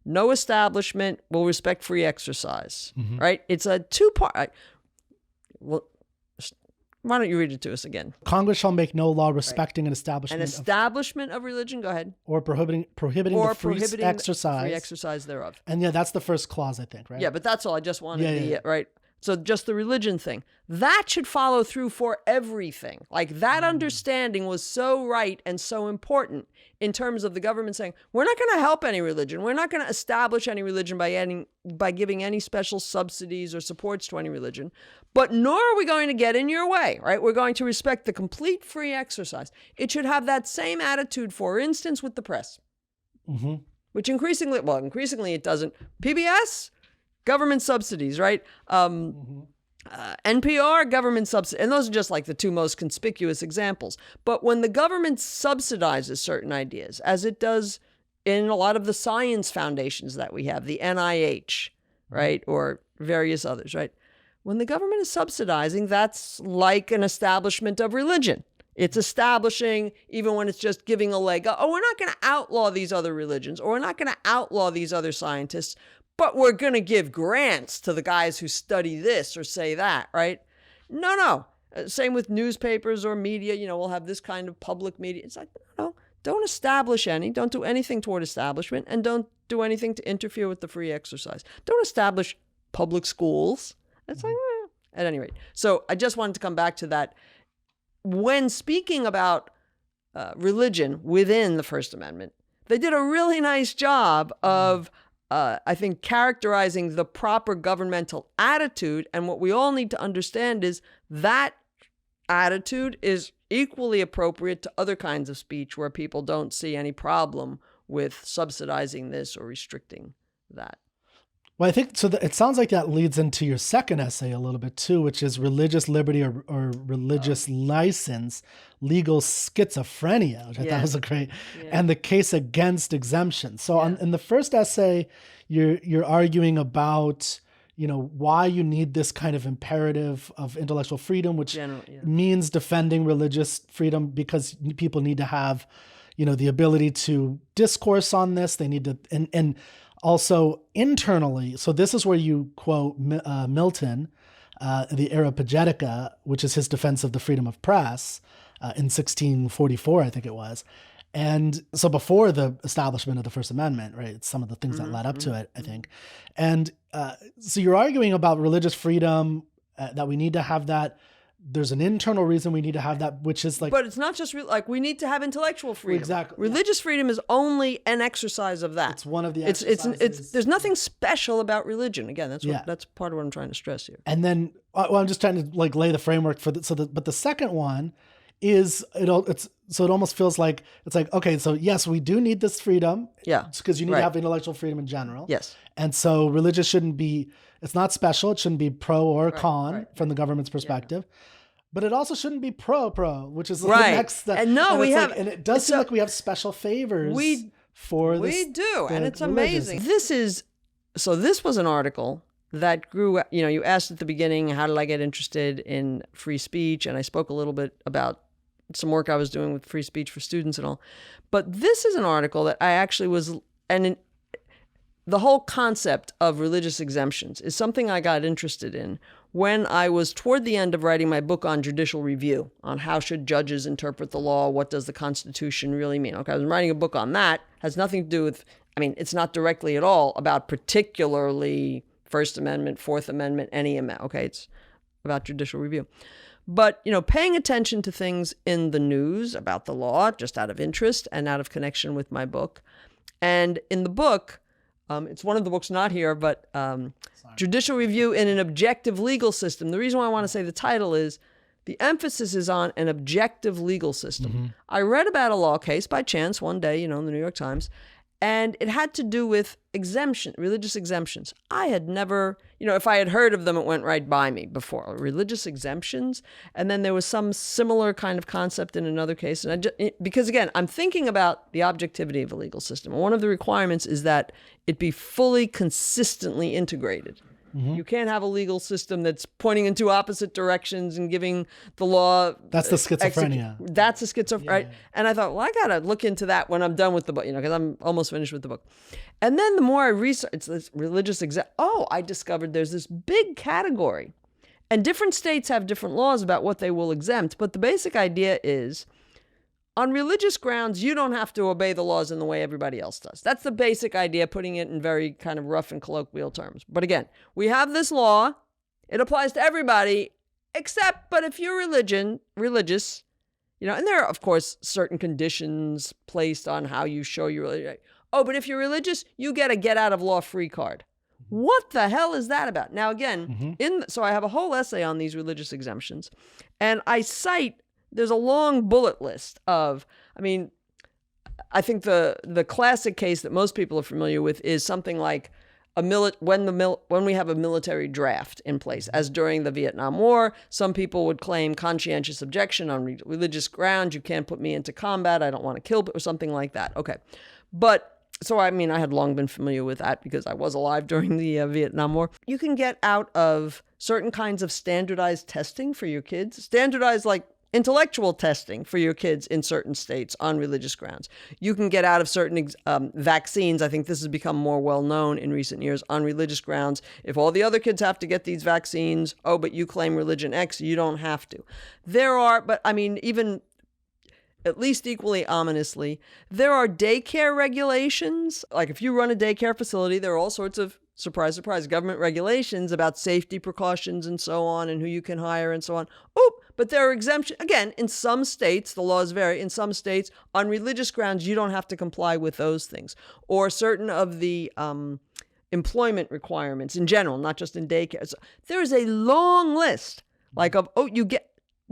No establishment will respect free exercise, right? It's a two-part. Well, why don't you read it to us again? Congress shall make no law respecting an An establishment of religion, go ahead. or prohibiting the free exercise. Free exercise thereof. And yeah, that's the first clause, I think, right? Yeah, but that's all. I just wanted Yeah. right? So just the religion thing. That should follow through for everything. Like that understanding was so right and so important in terms of the government saying, we're not going to help any religion. We're not going to establish any religion by giving any special subsidies or supports to any religion. But nor are we going to get in your way, right? We're going to respect the complete free exercise. It should have that same attitude, for instance, with the press, which increasingly it doesn't. PBS, government subsidies, right? NPR, government subsidies. And those are just like the two most conspicuous examples. But when the government subsidizes certain ideas, as it does in a lot of the science foundations that we have, the NIH, right? Or various others, right? When the government is subsidizing, that's like an establishment of religion. It's establishing, even when it's just giving a leg up. Oh, we're not going to outlaw these other religions, or we're not going to outlaw these other scientists, but we're going to give grants to the guys who study this or say that, right? No. Same with newspapers or media. We'll have this kind of public media. It's like, no, don't establish any. Don't do anything toward establishment, and don't do anything to interfere with the free exercise. Don't establish public schools. It's like, at any rate. So I just wanted to come back to that. When speaking about religion within the First Amendment, they did a really nice job of, I think, characterizing the proper governmental attitude. And what we all need to understand is that attitude is equally appropriate to other kinds of speech where people don't see any problem with subsidizing this or restricting that. Well, I think so. It sounds like that leads into your second essay a little bit too, which is religious liberty or religious license, legal schizophrenia, which I thought was a great, and the case against exemptions. So in the first essay, you're arguing about why you need this kind of imperative of intellectual freedom, which means defending religious freedom because people need to have, the ability to discourse on this. They need to and also internally, so this is where you quote Milton, the Areopagitica, which is his defense of the freedom of press in 1644, I think it was. And so before the establishment of the First Amendment, right, it's some of the things that led up to it, I think. And so you're arguing about religious freedom, that we need to have that. There's an internal reason we need to have that, which is like... But it's not just we need to have intellectual freedom. Exactly. Religious freedom is only an exercise of that. It's one of the exercises. There's nothing special about religion. Again, that's part of what I'm trying to stress here. And then, I'm just trying to lay the framework for but the second one is, it almost feels like, it's like, okay, so yes, we do need this freedom. Yeah. Because you need to have intellectual freedom in general. Yes. And so religious shouldn't be, it's not special. It shouldn't be pro or con from the government's perspective. Yeah. But it also shouldn't be pro, which is the next step. And and it does seem like we have special favors for this. We do, and it's amazing. This was an article that grew, you asked at the beginning, how did I get interested in free speech? And I spoke a little bit about some work I was doing with free speech for students and all. But this is an article that I actually the whole concept of religious exemptions is something I got interested in when I was toward the end of writing my book on judicial review, on how should judges interpret the law, what does the Constitution really mean. Okay, I was writing a book on that. Has nothing to do with, it's not directly at all about particularly First Amendment, Fourth Amendment, any amendment. Okay, it's about judicial review. But, paying attention to things in the news about the law, just out of interest and out of connection with my book. And in the book, it's one of the books not here, but Judicial Review in an Objective Legal System. The reason why I want to say the title is the emphasis is on an objective legal system. I read about a law case by chance one day, in the New York Times, and it had to do with religious exemptions. I had never, if I had heard of them, it went right by me before. Religious exemptions. And then there was some similar kind of concept in another case. And because again, I'm thinking about the objectivity of a legal system. And one of the requirements is that it be fully consistently integrated You can't have a legal system that's pointing in two opposite directions and giving the law. That's the schizophrenia. That's the schizophrenia. Right? And I thought, well, I got to look into that when I'm done with the book, because I'm almost finished with the book. And then the more I researched, it's this religious I discovered there's this big category. And different states have different laws about what they will exempt. But the basic idea is, on religious grounds, you don't have to obey the laws in the way everybody else does. That's the basic idea, putting it in very kind of rough and colloquial terms. But again, we have this law. It applies to everybody, but if you're religious, and there are, of course, certain conditions placed on how you show your religion. Oh, but if you're religious, you get a get-out-of-law-free card. What the hell is that about? Now, again, so I have a whole essay on these religious exemptions, and I cite, there's a long bullet list of, I think the classic case that most people are familiar with is something like when we have a military draft in place, as during the Vietnam War. Some people would claim conscientious objection on religious grounds. You can't put me into combat. I don't want to kill, or something like that. Okay. But so, I had long been familiar with that because I was alive during the Vietnam War. You can get out of certain kinds of standardized testing for your kids, standardized like intellectual testing for your kids in certain states on religious grounds. You can get out of certain vaccines. I think this has become more well known in recent years on religious grounds. If all the other kids have to get these vaccines, but you claim religion X, you don't have to. Even at least equally ominously, there are daycare regulations. Like if you run a daycare facility, there are all sorts of, surprise, surprise, government regulations about safety precautions and so on, and who you can hire and so on. But there are exemptions. Again, in some states, the laws vary. In some states, on religious grounds, you don't have to comply with those things. Or certain of the employment requirements in general, not just in daycare. So there is a long list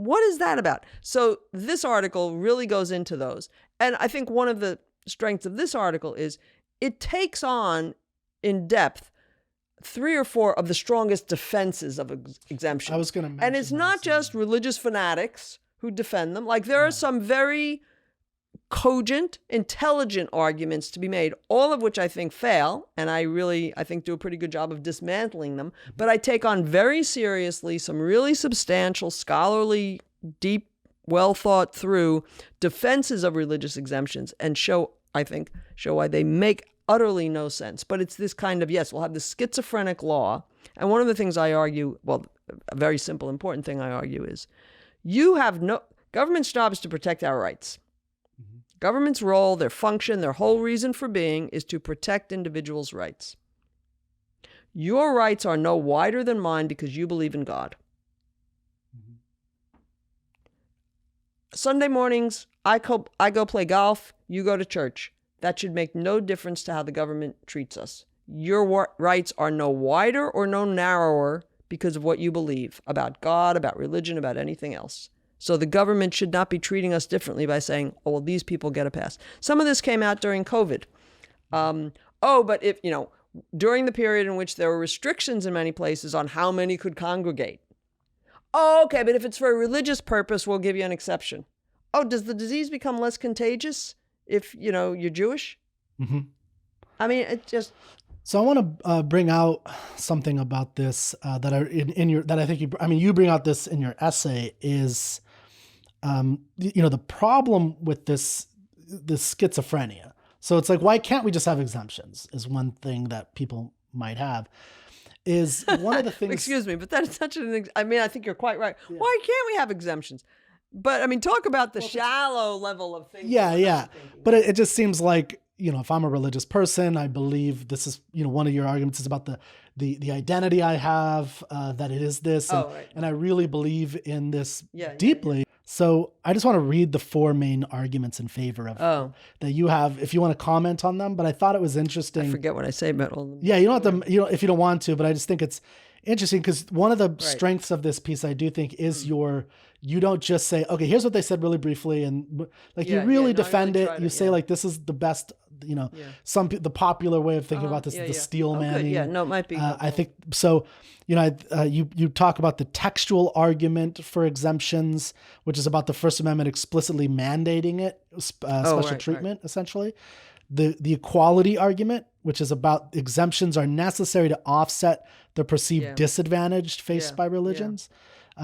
what is that about? So this article really goes into those. And I think one of the strengths of this article is it takes on in depth 3 or 4 of the strongest defenses of exemption. I was going to mention. And it's not just religious fanatics who defend them. Like there are some very cogent, intelligent arguments to be made, all of which I think fail. And I think do a pretty good job of dismantling them. But I take on very seriously some really substantial, scholarly, deep, well thought through defenses of religious exemptions and show why they make utterly no sense. But it's this kind of, yes, we'll have this schizophrenic law. And one of the things I argue, a very simple, important thing I argue is government's job is to protect our rights. Government's role, their function, their whole reason for being is to protect individuals' rights. Your rights are no wider than mine because you believe in God. Sunday mornings, I go play golf, you go to church. That should make no difference to how the government treats us. Your rights are no wider or no narrower because of what you believe about God, about religion, about anything else. So the government should not be treating us differently by saying, these people get a pass. Some of this came out during COVID. But if, during the period in which there were restrictions in many places on how many could congregate. Okay, but if it's for a religious purpose, we'll give you an exception. Does the disease become less contagious if, you're Jewish? It just... So I want to bring out something about this you bring out this in your essay is, the problem with this schizophrenia. So it's like, why can't we just have exemptions is one thing that people might have. Is one of the things... Excuse me, but that is such an... I think you're quite right. Yeah. Why can't we have exemptions? But talk about the shallow level of thinking. Yeah. But it just seems like, if I'm a religious person, I believe this is, one of your arguments is about the identity I have, that it is this. And I really believe in this deeply. Yeah. So I just want to read the 4 main arguments in favor of that you have, if you want to comment on them. But I thought it was interesting. I forget what I say about all of them. Yeah, you don't have to, if you don't want to, but I just think it's interesting because one of the strengths of this piece, I do think, is you don't just say, okay, here's what they said really briefly. And you really defend it. You say this is the best, the popular way of thinking about this is the steel manning. Yeah, no, it might be. I think so. You talk about the textual argument for exemptions, which is about the First Amendment explicitly mandating it, special treatment, essentially. The equality argument, which is about exemptions are necessary to offset the perceived Yeah. disadvantage faced Yeah. by religions,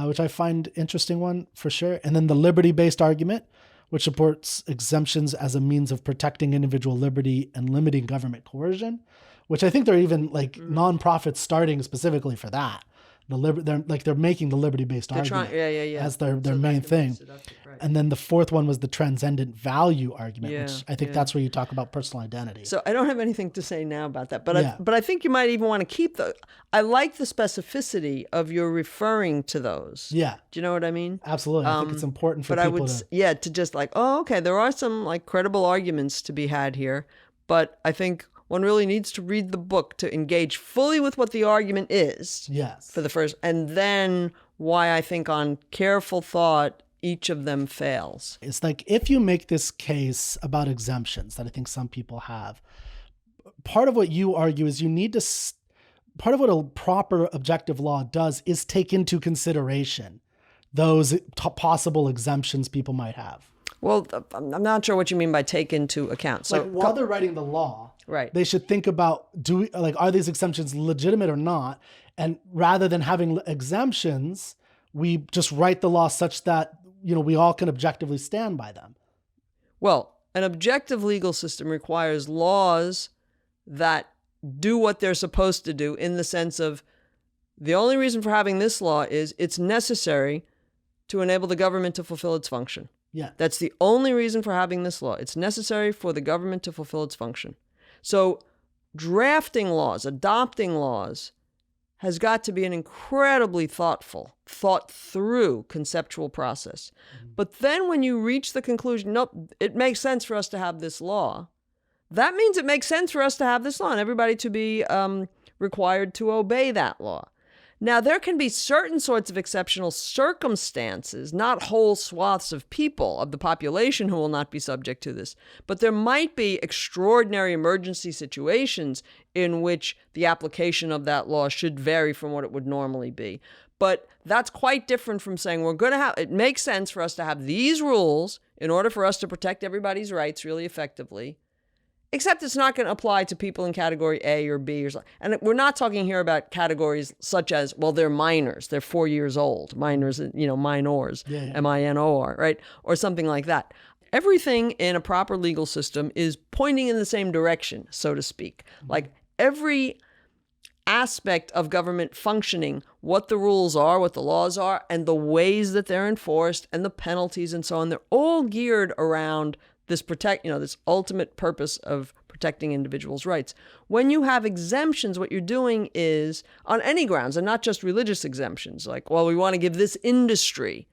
which I find interesting one for sure. And then the liberty-based argument, which supports exemptions as a means of protecting individual liberty and limiting government coercion, which I think they're even like nonprofits starting specifically for that. They're making the liberty-based argument as their So main that can be thing. seductive, right. And then the fourth one was the transcendent value argument, Yeah, which I think yeah. that's where you talk about personal identity. So I don't have anything to say now about that, but Yeah. I think you might even want to keep I like the specificity of your referring to those. Yeah, Do you know what I mean? absolutely. I think it's important for But I people would, to. to just like, oh, okay, there are some like credible arguments to be had here, but I think one really needs to read the book to engage fully with what the argument is Yes. for the first, and then why I think on careful thought, each of them fails. It's like if you make this case about exemptions that I think some people have, part of what you argue is you need to, part of what a proper objective law does is take into consideration those possible exemptions people might have. Well, I'm not sure what you mean by take into account. So Like while they're writing the law, right. they should think about, are these exemptions legitimate or not? And rather than having exemptions, we just write the law such that, we all can objectively stand by them. Well, an objective legal system requires laws that do what they're supposed to do, in the sense of the only reason for having this law is it's necessary to enable the government to fulfill its function. Yeah. That's the only reason for having this law. It's necessary for the government to fulfill its function. So drafting laws, adopting laws, has got to be an incredibly thought through conceptual process. But then when you reach the conclusion, nope, it makes sense for us to have this law, that means it makes sense for us to have this law and everybody to be required to obey that law. Now, there can be certain sorts of exceptional circumstances, not whole swaths of people, of the population, who will not be subject to this. But there might be extraordinary emergency situations in which the application of that law should vary from what it would normally be. But that's quite different from saying it makes sense for us to have these rules in order for us to protect everybody's rights really effectively. Except it's not going to apply to people in category A or B or something. And we're not talking here about categories such as, well, they're minors, they're 4 years old, minors, minors, M-I-N-O-R, right? Or something like that. Everything in a proper legal system is pointing in the same direction, so to speak. Like every aspect of government functioning, what the rules are, what the laws are, and the ways that they're enforced, and the penalties and so on, they're all geared around this this ultimate purpose of protecting individuals' rights. When you have exemptions, what you're doing is, on any grounds, and not just religious exemptions, like, well, we want to give this industry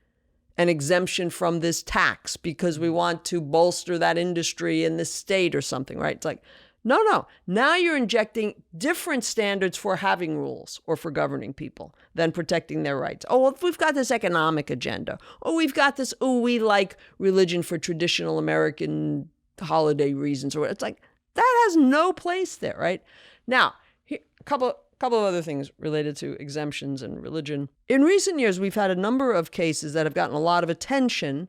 an exemption from this tax because we want to bolster that industry in this state or something, right? It's like, no. Now you're injecting different standards for having rules or for governing people than protecting their rights. Oh, well, we've got this economic agenda. Oh, we've got this, we like religion for traditional American holiday reasons. Or it's like, that has no place there, right? Now, here, a couple of other things related to exemptions and religion. In recent years, we've had a number of cases that have gotten a lot of attention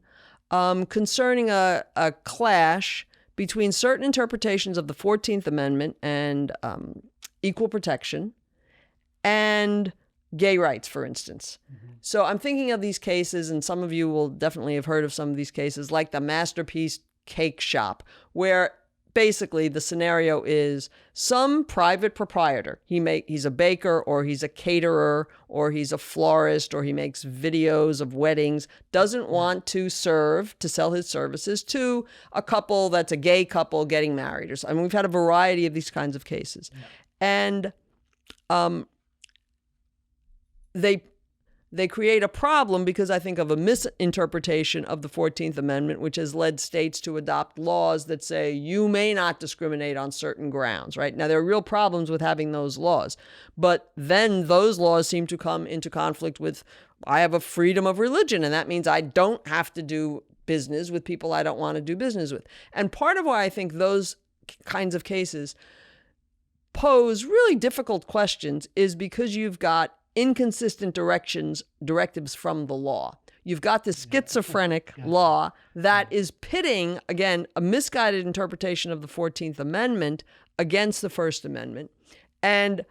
concerning a clash between certain interpretations of the 14th Amendment and equal protection and gay rights, for instance. So I'm thinking of these cases, and some of you will definitely have heard of some of these cases, like the Masterpiece Cake Shop, where basically the scenario is some private proprietor, he's a baker or he's a caterer or he's a florist or he makes videos of weddings, doesn't want to sell his services to a couple that's a gay couple getting married or something. I mean, we've had a variety of these kinds of cases. And they create a problem because I think of a misinterpretation of the 14th Amendment, which has led states to adopt laws that say you may not discriminate on certain grounds, right? Now, there are real problems with having those laws, but then those laws seem to come into conflict with, I have a freedom of religion, and that means I don't have to do business with people I don't want to do business with. And part of why I think those kinds of cases pose really difficult questions is because you've got inconsistent directives from the law. You've got this schizophrenic law that is pitting, again, a misguided interpretation of the 14th Amendment against the First Amendment. And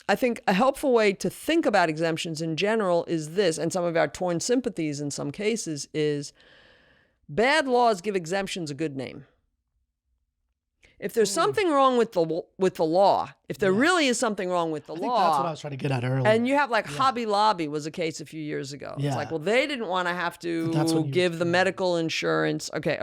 I think a helpful way to think about exemptions in general is this, and some of our torn sympathies in some cases is bad laws give exemptions a good name. If there's something wrong with the law, if there really is something wrong with the I think law, that's what I was trying to get at earlier. and you have like Hobby Lobby was a case a few years ago. It's like, well, they didn't want to have to give the medical insurance. Okay,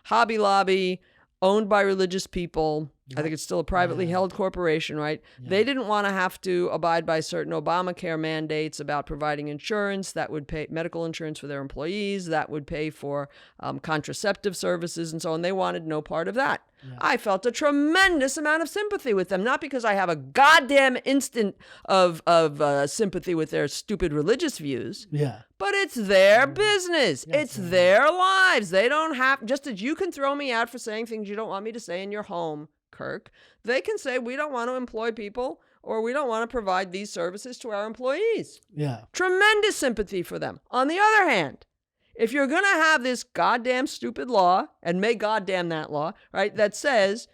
Hobby Lobby owned by religious people. I think it's still a privately held corporation, right? Yeah. They didn't want to have to abide by certain Obamacare mandates about providing insurance that would pay medical insurance for their employees, that would pay for contraceptive services and so on. They wanted no part of that. Yeah. I felt a tremendous amount of sympathy with them, not because I have a goddamn instant of sympathy with their stupid religious views. Yeah. But it's their business. It's their lives. They don't have, just as you can throw me out for saying things you don't want me to say in your home, Kirk, they can say we don't want to employ people or we don't want to provide these services to our employees. Yeah. Tremendous sympathy for them. On the other hand, if you're going to have this goddamn stupid law, and may goddamn that law, right, that says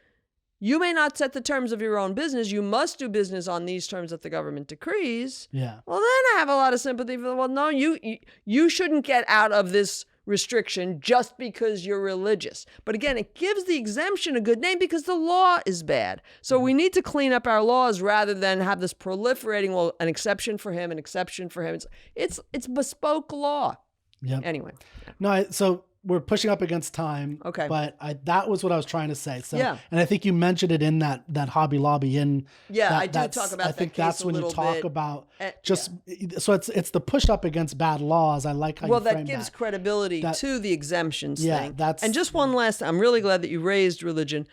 you may not set the terms of your own business, you must do business on these terms that the government decrees. Yeah. Well, then I have a lot of sympathy for them. Well, no, you shouldn't get out of this restriction just because you're religious. But again, it gives the exemption a good name because the law is bad. So we need to clean up our laws rather than have this proliferating, well, an exception for him, an exception for him. It's bespoke law. Yep. Anyway. No, so we're pushing up against time. Okay. But that was what I was trying to say. So, yeah. And I think you mentioned it in that Hobby Lobby. I do talk about. I think that's when you talk about just. Yeah. So it's the push up against bad laws. I like how you frame that. Well, that gives credibility to the exemptions thing. That's. And just one last. I'm really glad that you raised religion.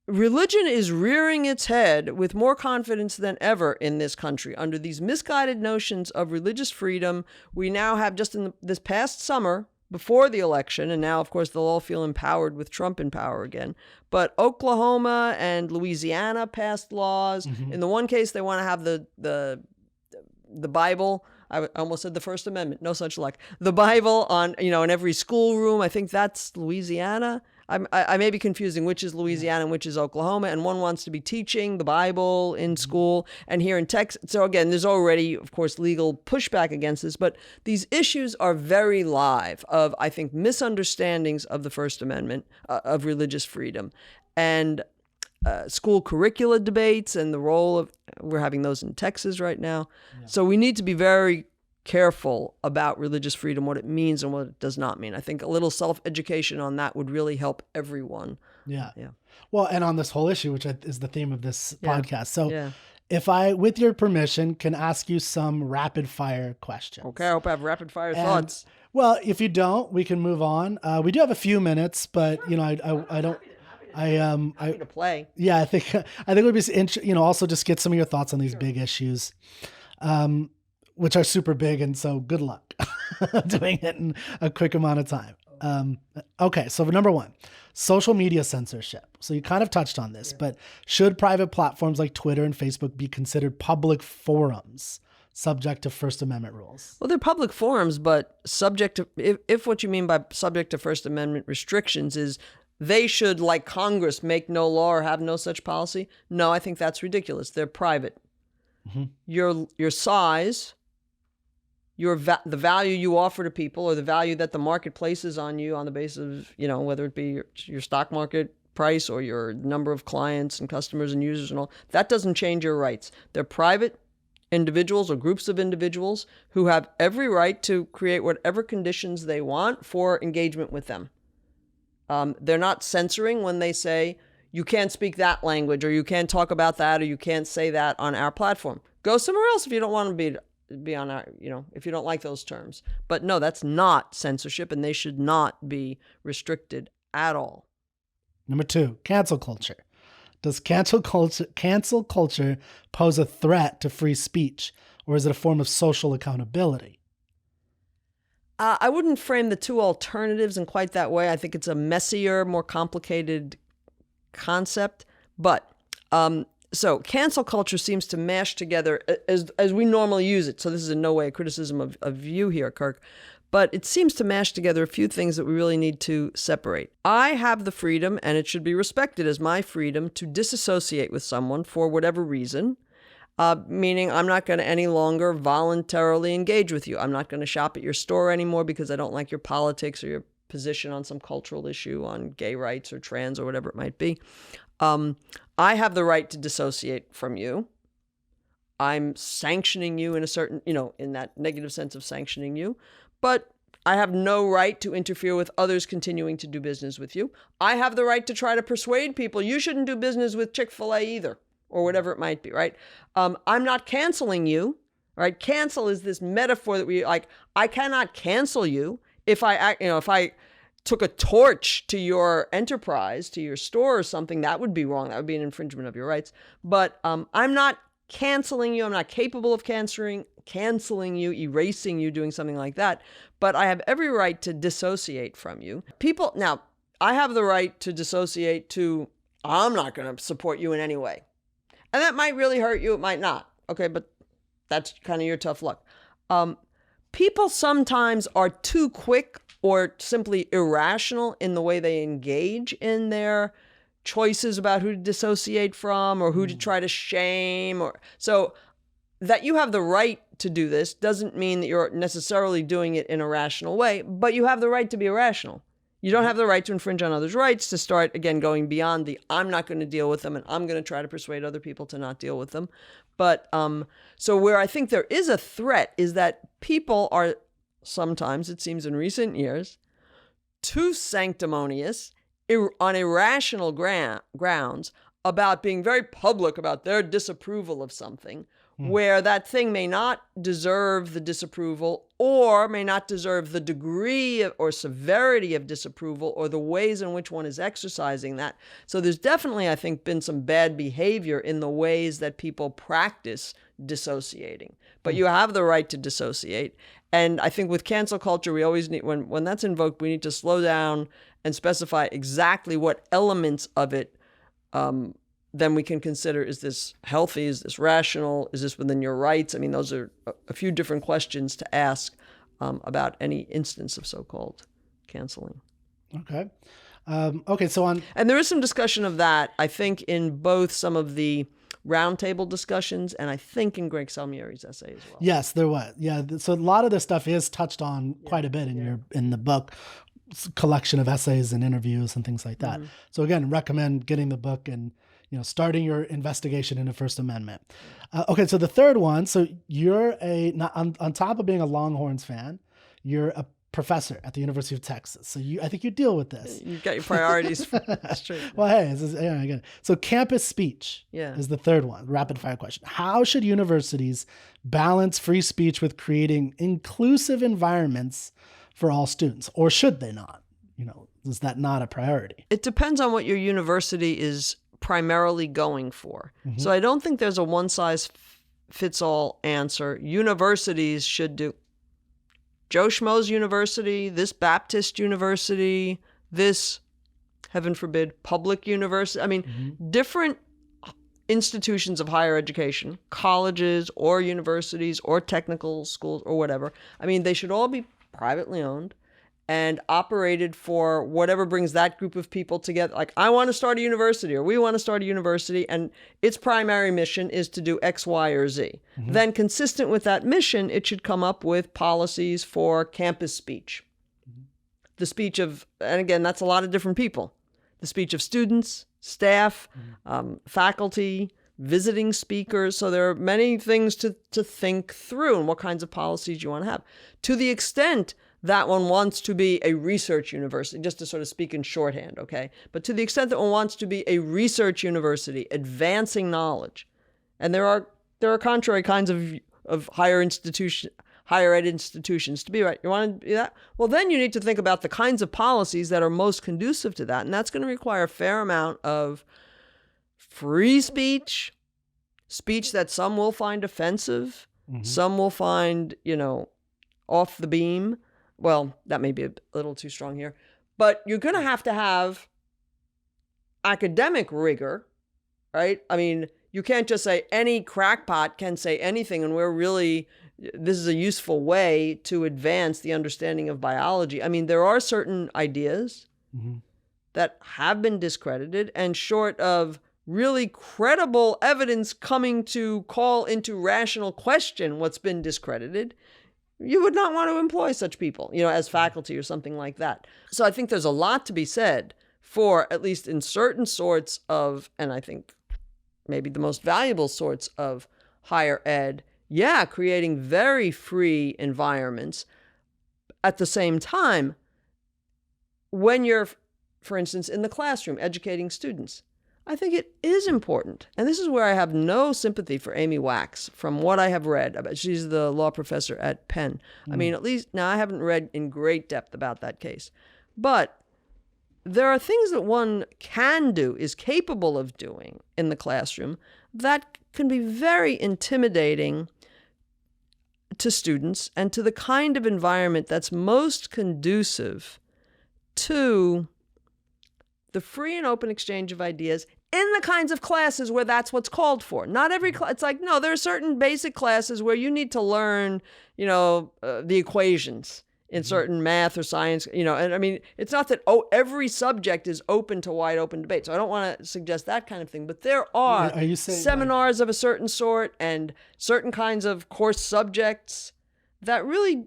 Religion is rearing its head with more confidence than ever in this country. Under these misguided notions of religious freedom, we now have just in this past summer, before the election, and now, of course, they'll all feel empowered with Trump in power again. But Oklahoma and Louisiana passed laws. Mm-hmm. In the one case, they want to have the Bible. I almost said the First Amendment. No such luck. The Bible on, in every schoolroom. I think that's Louisiana. I may be confusing which is Louisiana and which is Oklahoma, and one wants to be teaching the Bible in school. And here in Texas, so again, there's already, of course, legal pushback against this, but these issues are very live of, I think, misunderstandings of the First Amendment, of religious freedom, and school curricula debates and the role of, we're having those in Texas right now. Yeah. So we need to be very careful about religious freedom, what it means and what it does not mean. I think a little self-education on that would really help everyone. Yeah. Yeah. Well, and on this whole issue, which is the theme of this podcast. So if I, with your permission, can ask you some rapid fire questions. Okay. I hope I have rapid fire thoughts. Well, if you don't, we can move on. We do have a few minutes, but I don't. Happy to play. Yeah, I think it would be also just get some of your thoughts on these big issues. Which are super big, and so good luck doing it in a quick amount of time. Okay, so for number one, social media censorship. So you kind of touched on this, but should private platforms like Twitter and Facebook be considered public forums subject to First Amendment rules? Well, they're public forums, but subject to, if what you mean by subject to First Amendment restrictions is they should, like Congress, make no law or have no such policy. No, I think that's ridiculous. They're private. Mm-hmm. Your size, the value you offer to people, or the value that the market places on you on the basis of, whether it be your stock market price or your number of clients and customers and users and all, that doesn't change your rights. They're private individuals or groups of individuals who have every right to create whatever conditions they want for engagement with them. They're not censoring when they say, you can't speak that language, or you can't talk about that, or you can't say that on our platform. Go somewhere else if you don't want to be on our, if you don't like those terms. But no, that's not censorship, and they should not be restricted at all. Number two, cancel culture. Does cancel culture pose a threat to free speech, or is it a form of social accountability? I wouldn't frame the two alternatives in quite that way. I think it's a messier, more complicated concept. But so cancel culture seems to mash together as we normally use it. So this is in no way a criticism of you here, Kirk. but it seems to mash together a few things that we really need to separate. I have the freedom, and it should be respected as my freedom, to disassociate with someone for whatever reason, meaning I'm not going to any longer voluntarily engage with you. I'm not going to shop at your store anymore because I don't like your politics or your position on some cultural issue on gay rights or trans or whatever it might be. I have the right to dissociate from you. I'm sanctioning you in a certain, in that negative sense of sanctioning you, but I have no right to interfere with others continuing to do business with you. I have the right to try to persuade people you shouldn't do business with Chick-fil-A either, or whatever it might be, right? I'm not canceling you, right? Cancel is this metaphor that we like. I cannot cancel you if I took a torch to your enterprise, to your store or something. That would be wrong. That would be an infringement of your rights. But I'm not canceling you. I'm not capable of canceling you, erasing you, doing something like that. But I have every right to dissociate from you. Now, I have the right to dissociate to, I'm not going to support you in any way. And that might really hurt you. It might not. Okay, but that's kind of your tough luck. People sometimes are too quick or simply irrational in the way they engage in their choices about who to dissociate from or who to try to shame. So that you have the right to do this doesn't mean that you're necessarily doing it in a rational way, but you have the right to be irrational. You don't have the right to infringe on others' rights, to start, again, going beyond the I'm not going to deal with them and I'm going to try to persuade other people to not deal with them. But so where I think there is a threat is that people are sometimes, it seems in recent years, too sanctimonious on irrational grounds about being very public about their disapproval of something, where that thing may not deserve the disapproval or may not deserve the degree or severity of disapproval or the ways in which one is exercising that. So there's definitely, I think, been some bad behavior in the ways that people practice dissociating. But you have the right to dissociate. And I think with cancel culture, we always need, when that's invoked, we need to slow down and specify exactly what elements of it then we can consider, is this healthy? Is this rational? Is this within your rights? I mean, those are a few different questions to ask about any instance of so-called canceling. Okay. And there is some discussion of that, I think, in both some of the roundtable discussions and I think in Greg Salmieri's essay as well. Yes, there was. Yeah. So a lot of this stuff is touched on quite a bit in the book, collection of essays and interviews and things like that. So again, recommend getting the book and starting your investigation into First Amendment. Okay, so the third one. So you're on top of being a Longhorns fan, you're a professor at the University of Texas. So I think you deal with this. You've got your priorities straight. Well, hey, I get it. So campus speech is the third one. Rapid fire question: how should universities balance free speech with creating inclusive environments for all students, or should they not? Is that not a priority? It depends on what your university is primarily going for. So I don't think there's a one-size-fits-all answer. Universities should do Joe Schmo's university, this Baptist university, this, heaven forbid, public university. I mean, different institutions of higher education, colleges or universities or technical schools or whatever. I mean, they should all be privately owned and operated for whatever brings that group of people together. Like, I want to start a university, or we want to start a university, and its primary mission is to do X, Y, or Z. Then consistent with that mission, it should come up with policies for campus speech. The speech of, and again, that's a lot of different people. The speech of students, staff, faculty, visiting speakers. So there are many things to think through and what kinds of policies you want to have. To the extent that one wants to be a research university, just to sort of speak in shorthand, okay? But to the extent that one wants to be a research university, advancing knowledge, and there are contrary kinds of higher ed institutions to be, right? You want to do that? Well, then you need to think about the kinds of policies that are most conducive to that, and that's going to require a fair amount of free speech, speech that some will find offensive, some will find, off the beam. Well, that may be a little too strong here, but you're going to have academic rigor, right? I mean, you can't just say any crackpot can say anything and we're really this is a useful way to advance the understanding of biology. I mean, there are certain ideas that have been discredited, and short of really credible evidence coming to call into rational question what's been discredited, you would not want to employ such people, as faculty or something like that. So I think there's a lot to be said for, at least in certain sorts of, and I think maybe the most valuable sorts of higher ed, creating very free environments. At the same time, when you're, for instance, in the classroom educating students, I think it is important. And this is where I have no sympathy for Amy Wax from what I have read about. She's the law professor at Penn. I mean, at least now I haven't read in great depth about that case. But there are things that one can do, is capable of doing in the classroom that can be very intimidating to students and to the kind of environment that's most conducive to the free and open exchange of ideas in the kinds of classes where that's what's called for. Not every class. It's like, no, there are certain basic classes where you need to learn, the equations in certain math or science, and I mean, it's not that, every subject is open to wide open debate. So I don't want to suggest that kind of thing, but there are you saying seminars of a certain sort and certain kinds of course subjects that really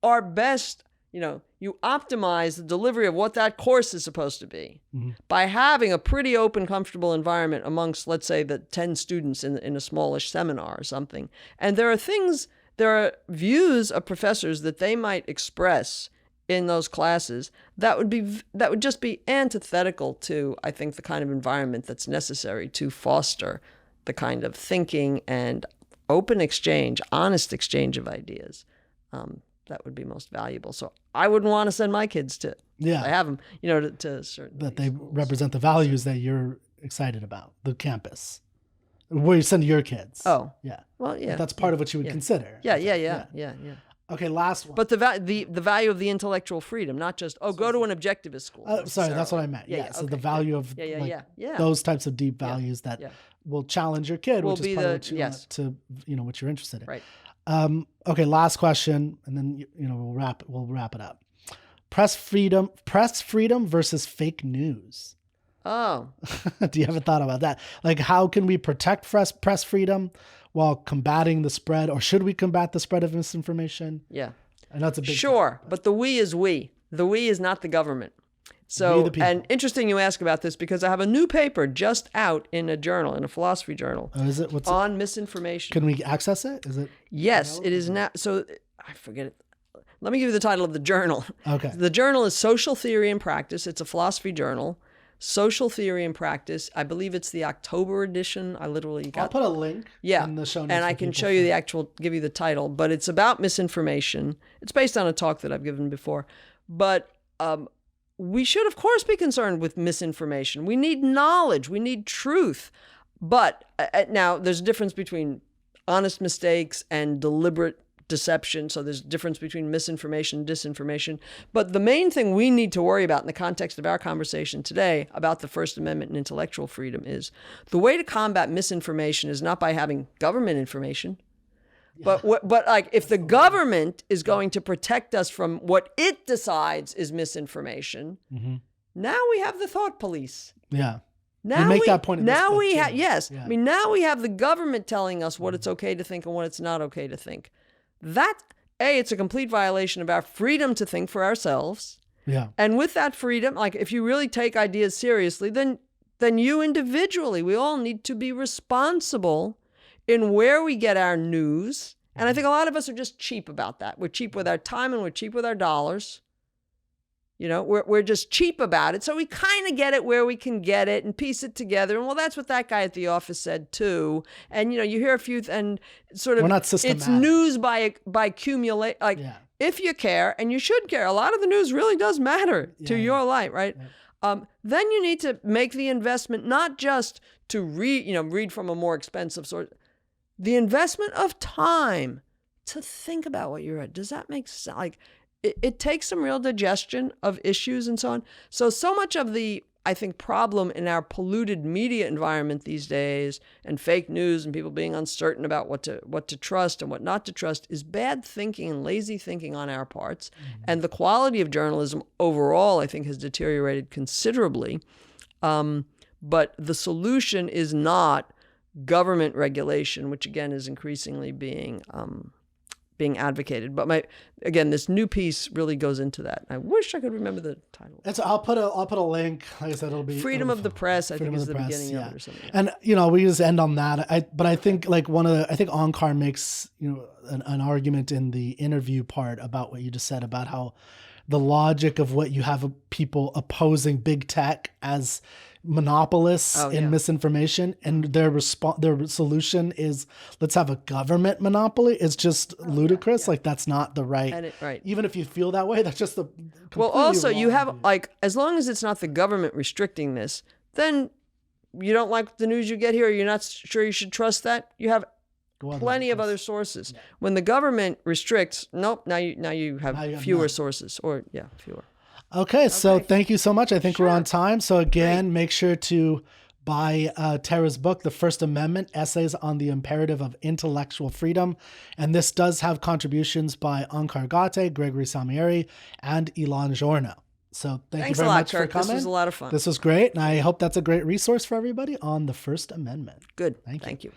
are best, you optimize the delivery of what that course is supposed to be by having a pretty open, comfortable environment amongst, let's say, the 10 students in a smallish seminar or something. And there are views of professors that they might express in those classes that would just be antithetical to, I think, the kind of environment that's necessary to foster the kind of thinking and open exchange, honest exchange of ideas. That would be most valuable. So I wouldn't want to send my kids to. I have them, to certain. That they represent the values that you're excited about, the campus. Where you send your kids. Oh. Yeah. Well, yeah. That's part of what you would consider. Yeah. Okay, last one. But the value of the intellectual freedom, not just, go to an objectivist school. Sorry, that's what I meant. So the value of those types of deep values that will challenge your kid, which is part of what you want to, what you're interested in. Right. Okay, last question, and then we'll wrap it up. Press freedom versus fake news. Oh. Do you ever thought about that? Like, how can we protect press freedom while combating the spread, or should we combat the spread of misinformation? Yeah. I know it's a big Sure, but the we is we. The we is not the government. So, and interesting you ask about this because I have a new paper just out in a journal, in a philosophy journal. Oh, is it? What's on misinformation. Can we access it? Is it? Yes, it is now. So I forget it. Let me give you the title of the journal. Okay. The journal is Social Theory and Practice. It's a philosophy journal. Social Theory and Practice. I believe it's the October edition. I literally got. I'll put a link. In the show notes, and I can show you give you the title. But it's about misinformation. It's based on a talk that I've given before. But we should, of course, be concerned with misinformation. We need knowledge. We need truth. But now there's a difference between honest mistakes and deliberate deception. So there's a difference between misinformation and disinformation. But the main thing we need to worry about in the context of our conversation today about the First Amendment and intellectual freedom is the way to combat misinformation is not by having government information. Yeah. But like if the government is going to protect us from what it decides is misinformation, now we have the thought police. Yeah. Now you make that point. Now we have I mean, now we have the government telling us what it's okay to think and what it's not okay to think. That it's a complete violation of our freedom to think for ourselves. Yeah. And with that freedom, like if you really take ideas seriously, then you individually, we all need to be responsible in where we get our news. And I think a lot of us are just cheap about that. We're cheap with our time and we're cheap with our dollars. We're just cheap about it. So we kind of get it where we can get it and piece it together. And well, that's what that guy at the office said too. And, you hear a few and sort of, we're not systematic. It's news by accumulate. Like if you care, and you should care, a lot of the news really does matter to your life, right? Yeah. Then you need to make the investment, not just to read from a more expensive source, the investment of time to think about what you read. Does that make sense? Like, it takes some real digestion of issues and so on. So much of the I think, problem in our polluted media environment these days, and fake news and people being uncertain about what to trust and what not to trust, is bad thinking and lazy thinking on our parts. And the quality of journalism overall, I think, has deteriorated considerably. But the solution is not government regulation, which again is increasingly being advocated. But this new piece really goes into that. I wish I could remember the title. And so I'll put a link. Like I said, it'll be Freedom of the Press. I think is the Press, beginning of it or something. And we just end on that. But I think like I think Onkar makes an argument in the interview part about what you just said about how the logic of what you have people opposing big tech as monopolists in misinformation, and their solution is let's have a government monopoly. It's just ludicrous. Like that's not the right. Even if you feel that way, that's just the. Well, also you have like, as long as it's not the government restricting this, then you don't like the news you get here. You're not sure you should trust that. You have plenty of other sources. Yeah. When the government restricts, nope. Now you have fewer sources, or fewer. Okay, so thank you so much. I think we're on time. So again, make sure to buy Tara's book, The First Amendment, Essays on the Imperative of Intellectual Freedom. And this does have contributions by Onkar Ghate, Gregory Samieri, and Ilan Jorna. So thank you very much for coming. This was a lot of fun. This was great. And I hope that's a great resource for everybody on the First Amendment. Good. Thank you.